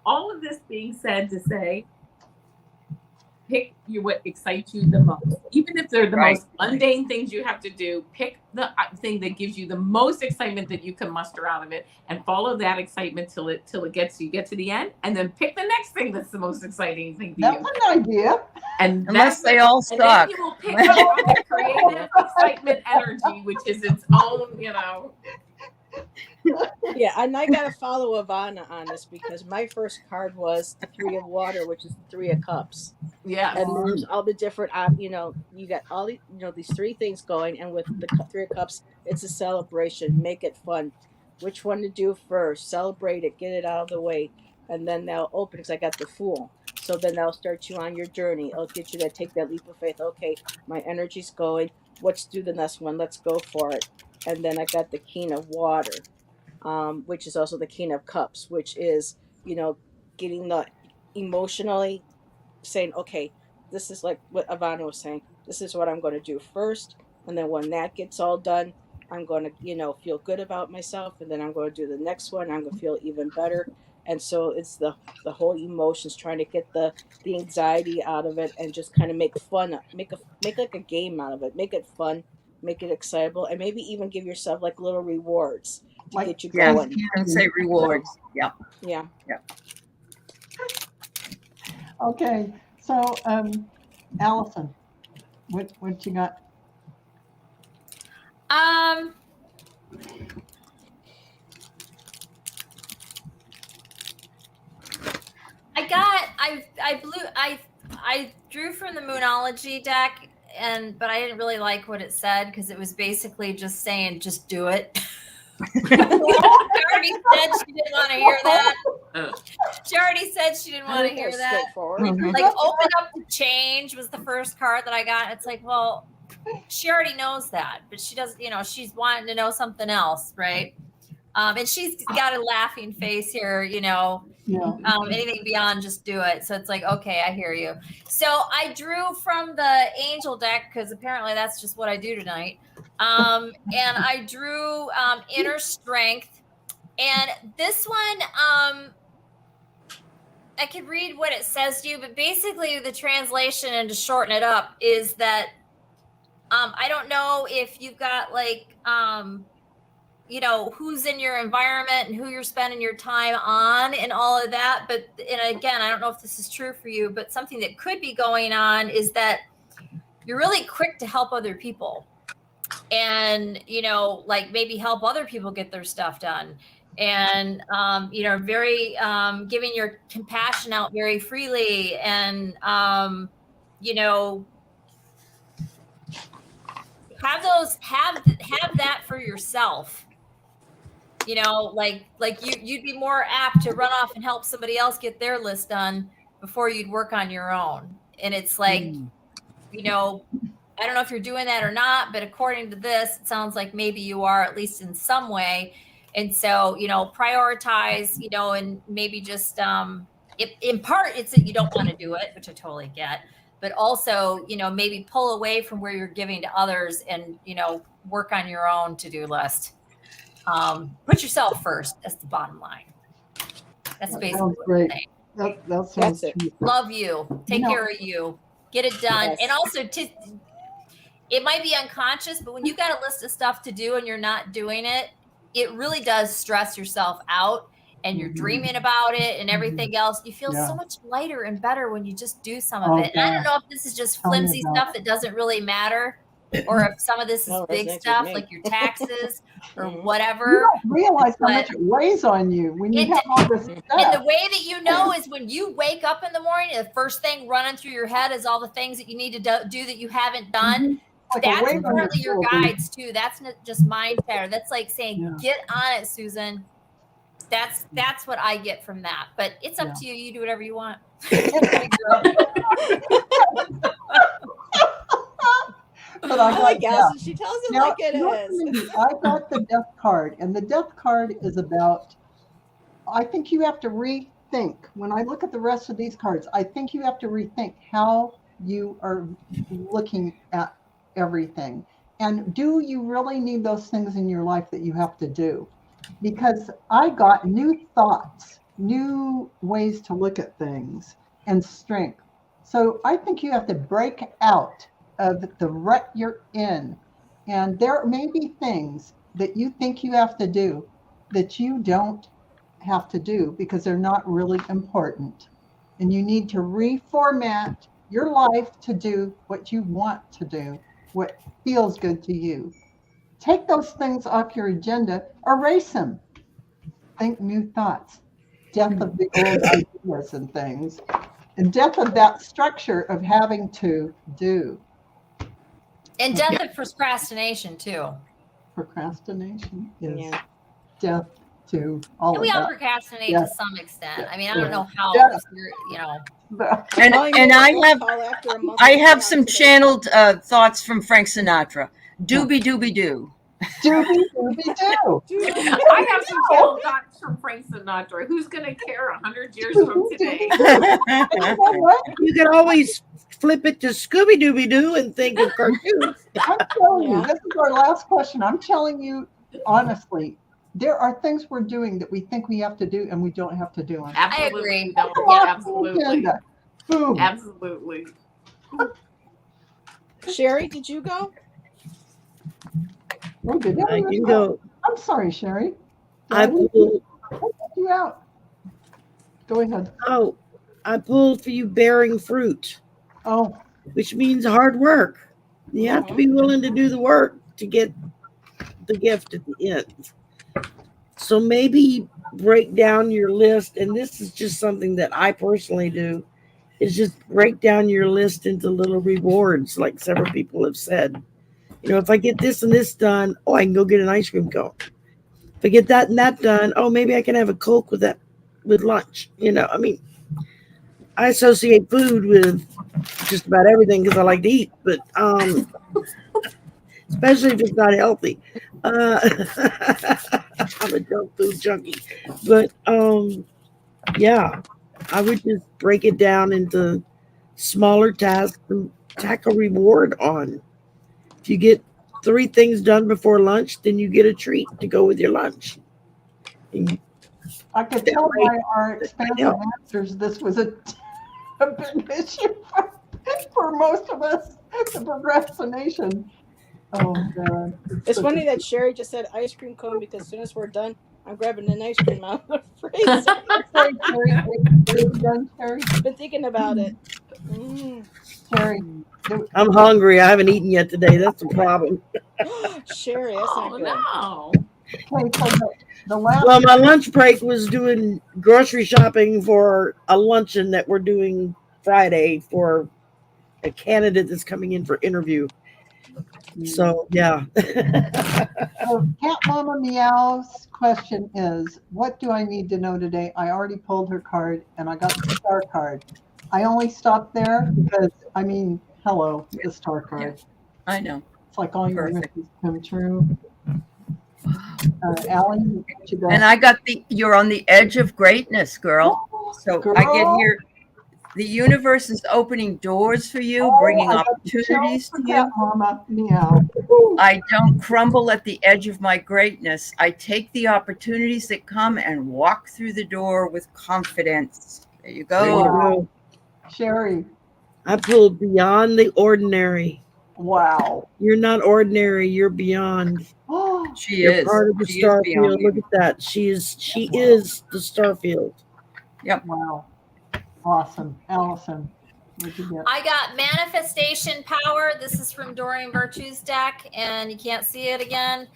All of this being said to say, pick what excites you the most. Even if they're the Right. most mundane things you have to do, pick the thing that gives you the most excitement that you can muster out of it, and follow that excitement till you get to the end, and then pick the next thing that's the most exciting thing to That's you. an idea. And Unless that's they all and then suck. you will pick up on the creative excitement energy, which is its own, Yeah, and I gotta follow Ivana on this because my first card was the Three of Water, which is the Three of Cups, yeah. and there's all the different, you got all the, these three things going, and with the Three of Cups, it's a celebration. Make it fun. Which one to do first? Celebrate it, get it out of the way, and then they'll open. Because I got the Fool, so then they'll start you on your journey. It'll get you to take that leap of faith. Okay, my energy's going. Let's do the next one. Let's go for it. And then I got the King of Water. Which is also the King of Cups, which is, getting the emotionally saying, okay, this is like what Ivana was saying. This is what I'm going to do first. And then when that gets all done, I'm going to, feel good about myself. And then I'm going to do the next one. I'm going to feel even better. And so it's the whole emotions, trying to get the anxiety out of it and just kind of make fun, make like a game out of it, make it fun, make it excitable, and maybe even give yourself like little rewards to Like- get you Yes, going. and say rewards. Yeah. Yeah. Okay, so Allison, what you got? I drew from the Moonology deck, but I didn't really like what it said because it was basically just saying, just do it. She already said she didn't want to hear that. She already said she didn't want to hear that. Straightforward. Mhm. Like, open up to change was the first card that I got. It's like, well, she already knows that, but she doesn't, she's wanting to know something else, right? And she's got a laughing face here, Yeah. anything beyond just do it. So it's like, okay, I hear you. So I drew from the angel deck because apparently that's just what I do tonight. And I drew inner strength. And this one, I could read what it says to you, but basically the translation, and to shorten it up, is that I don't know if you've got like who's in your environment and who you're spending your time on and all of that. But, and again, I don't know if this is true for you, but something that could be going on is that you're really quick to help other people and, like maybe help other people get their stuff done. And, very giving your compassion out very freely and, have that for yourself. Like you'd be more apt to run off and help somebody else get their list done before you'd work on your own. And it's like, I don't know if you're doing that or not, but according to this, it sounds like maybe you are, at least in some way. And so, prioritize, and maybe just, in part, it's that you don't want to do it, which I totally get, but also, maybe pull away from where you're giving to others and, work on your own to-do list. Put yourself first. That's the bottom line. That's basically Sounds what great. I'm saying. That sounds That's it. sweet. Love you. Take No. care of you. Get it done. Yes. And also, it might be unconscious, but when you got a list of stuff to do and you're not doing it, it really does stress yourself out. And you're Mhm. dreaming about it and everything else. You feel Yeah. so much lighter and better when you just do some of Oh, it. And I don't gosh. know if this is just Tell me flimsy about stuff that doesn't really matter, or if some of this is No, big resonates with stuff me. like your taxes or Mhm. You whatever. don't realize how But- much it weighs on you when you It- have all this And stuff. the way that you know is when you wake up in the morning, the first thing running through your head is all the things that you need to do that you haven't done. Mhm. Like a That's weight on your partly your shoulders. guides too. That's not just mind chatter. That's like saying, Yeah. get on it, Susan. That's what I get from that. But it's up Yeah. to you. You do whatever you want. But I I like got Allison. She tells it Now, like it look is. at me. I got the death card, and the death card is about, I think you have to rethink. When I look at the rest of these cards, I think you have to rethink how you are looking at everything. And do you really need those things in your life that you have to do? Because I got new thoughts, new ways to look at things, and strength. So I think you have to break out of the rut you're in. And there may be things that you think you have to do that you don't have to do because they're not really important. And you need to reformat your life to do what you want to do, what feels good to you. Take those things off your agenda, erase them. Think new thoughts. Death of the old ideas and things. And death of that structure of having to do. And death of procrastination too. Procrastination is Yeah. death to all And we of all that. procrastinate Yeah. to some extent. Yeah. I mean, I don't know how, Yeah. you know. But- And Calling and me I a phone have call after a month I of have talk some today. channeled thoughts from Frank Sinatra. Doobie doobie doo. Doobie doobie doo. Dude, I have some channel thoughts from Frank Sinatra. Who's gonna care 100 years from today? You know what? You can always flip it to Scooby Dooby Doo and think of cartoons. I'm telling you, Yeah. this is our last question. I'm telling you honestly, there are things we're doing that we think we have to do and we don't have to do them. Absolutely. agree. you don't. Come Yeah, off the absolutely. agenda. Boom. Absolutely. Sherry, did you go? Oh, did I everyone can go? go. I'm sorry, Sherry. Did I I leave pulled, you out? Go ahead. I pulled for you bearing fruit, Oh, which means hard work. You have to be willing to do the work to get the gift at the end. So maybe break down your list, and this is just something that I personally do, is just break down your list into little rewards, like several people have said. You know, if I get this and this done, oh, I can go get an ice cream cone. If I get that and that done, oh, maybe I can have a Coke with that with lunch. You know, I mean, I associate food with just about everything because I like to eat, but especially if it's not healthy. I'm a junk food junkie, but yeah, I would just break it down into smaller tasks and tack a reward on. If you get 3 things done before lunch, then you get a treat to go with your lunch. And I could That tell might- by our expansive help. answers this was a big issue for most of us, the procrastination. Oh, God. It's such funny a- that Sherry just said ice cream cone because as soon as we're done, I'm grabbing an ice cream out of the freezer. Sorry, Sherry. Are you done, Sherry? Been thinking about it. Sherry. I'm hungry. I haven't eaten yet today. That's the problem. Sherry, that's Oh not good. no. Okay, so the last Well, my lunch break was doing grocery shopping for a luncheon that we're doing Friday for a candidate that's coming in for interview. So, yeah. So Cat Mama Meow's question is, what do I need to know today? I already pulled her card and I got the star card. I only stopped there because, I mean, hello, the star card. I know. It's like all your Perfect. wishes come true. Allie, what you got? And I got you're on the edge of greatness, girl. So I get Girl. here. The universe is opening doors for you, Oh, bringing I got the opportunities chills for to Cat you. Mama Meow. I don't crumble at the edge of my greatness. I take the opportunities that come and walk through the door with confidence, There you There you go. go. Sherry, I pulled beyond the ordinary. wow. You're not ordinary. You're beyond. Oh, She You're is. part of the She is star beyond field. Look at that. She is the star field. wow. Awesome. Allison, what'd you get? I got manifestation power. This is from Doreen Virtue's deck, and you can't see it again.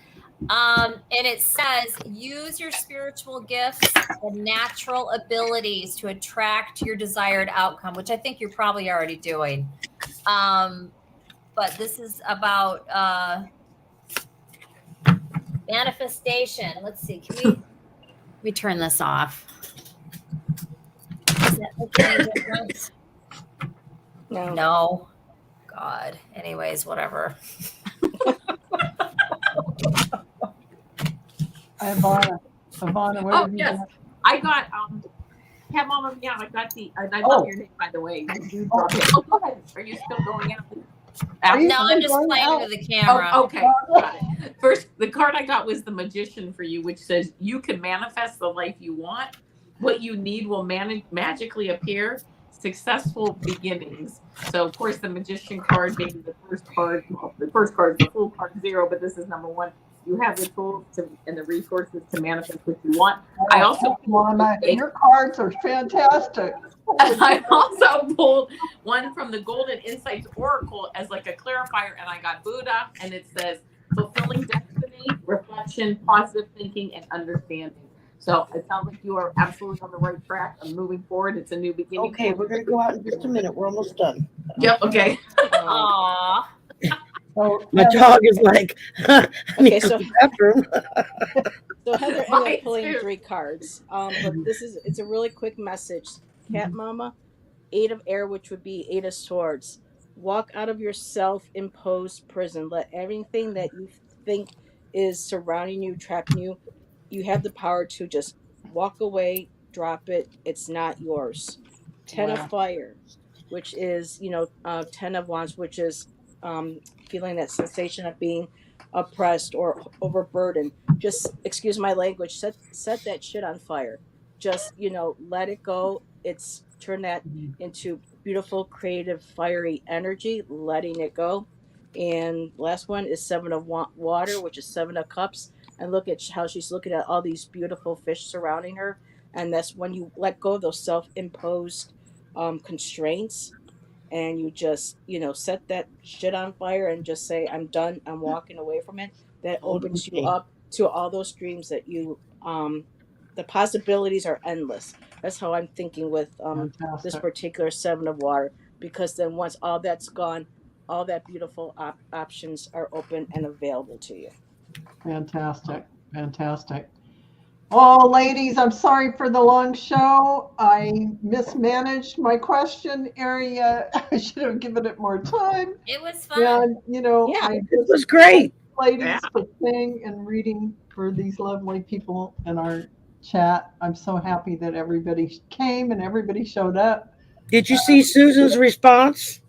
And it says, use your spiritual gifts and natural abilities to attract your desired outcome, which I think you're probably already doing. But this is about manifestation. Let's see. Let me turn this off. Does that make any difference? No. God. Anyways, whatever. Ivana, what Oh, have you yes. got? I got Cat Mama. Yeah, I got the. I Oh. love your name, by the way. You dropped it. Oh, go ahead. Are you still going out? Are you No, I'm just going playing out? with the camera. Oh, okay. Got it. First, the card I got was the Magician for you, which says you can manifest the life you want. What you need will magically appear. Successful beginnings. So, of course, the Magician card being the first card. Well, the first card is the full card 0, but this is number 1. You have the tools and the resources to manifest what you want. I also Mama, your cards are fantastic. I also pulled one from the Golden Insights Oracle as like a clarifier, and I got Buddha, and it says fulfilling destiny, reflection, positive thinking, and understanding. So it sounds like you are absolutely on the right track. I'm moving forward. It's a new beginning. Okay, we're gonna go out in just a minute. We're almost done. Yep. Okay. Aww. So, My dog is like, I need Okay, to so- go to the bathroom. So Heather ended Mine up pulling too. 3 cards. But it's a really quick message. Cat Mama, 8 of air, which would be 8 of swords. Walk out of your self-imposed prison. Let everything that you think is surrounding you, trapping you, you have the power to just walk away, drop it. It's not yours. 10 Wow. of fire, which is, 10 of wands, which is feeling that sensation of being oppressed or overburdened. Just, excuse my language, set that shit on fire. Just, let it go. It's turn that into beautiful, creative, fiery energy, letting it go. And last one is 7 of water, which is 7 of cups. And look at how she's looking at all these beautiful fish surrounding her. And that's when you let go of those self-imposed constraints, and you just, set that shit on fire and just say, I'm done. I'm walking away from it. That opens you up to all those dreams that you, the possibilities are endless. That's how I'm thinking with this fantastic. particular 7 of water, because then once all that's gone, all that beautiful options are open and available to you. Fantastic. Oh, ladies, I'm sorry for the long show. I mismanaged my question area. I should have given it more time. It was fun. And, Yeah. I It was great. ladies Yeah. for staying and reading for these lovely people in our chat. I'm so happy that everybody came and everybody showed up. Did you see Susan's response?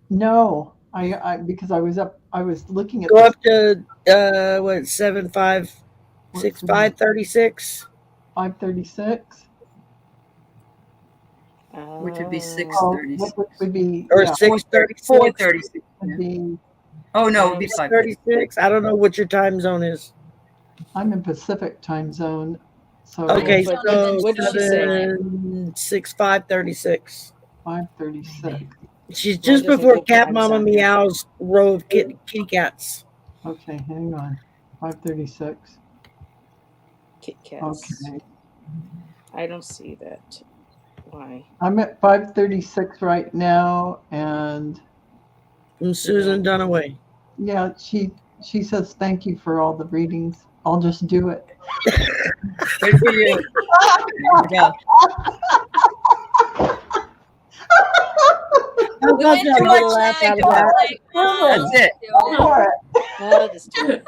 No, I because I was looking at Go this up to 756536. 536. Which would be Oh. 6:30. Which would be Or yeah, 636. 4:36. would be, Oh no, it'd be 5:36. 36. I don't know what your time zone is. I'm in Pacific time zone. So Okay, What- so what did she say? 6536. 536. She's Mine just doesn't before give Cat time Mama zone. Meow's row of kitty cats. Okay, hang on. 536. Kit Kats. Okay. I don't see that. Why? I'm at 536 right now, and From Susan Dunaway. yeah, she says thank you for all the readings. I'll just do it. Good for you. Yeah. How We about went that through little our laugh check, out of and we're that? like, That's it. do Go for it. I'll just do it.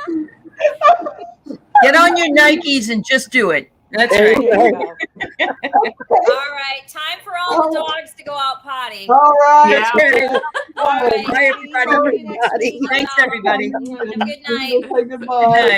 Get on your Nikes and just do it. That's There right. you There you go. go. All right, time for all the dogs to go out potty. All right. Yeah. All right. Bye, everybody. See you next week. Thanks, everybody. Have a good night. Say Good goodbye. night.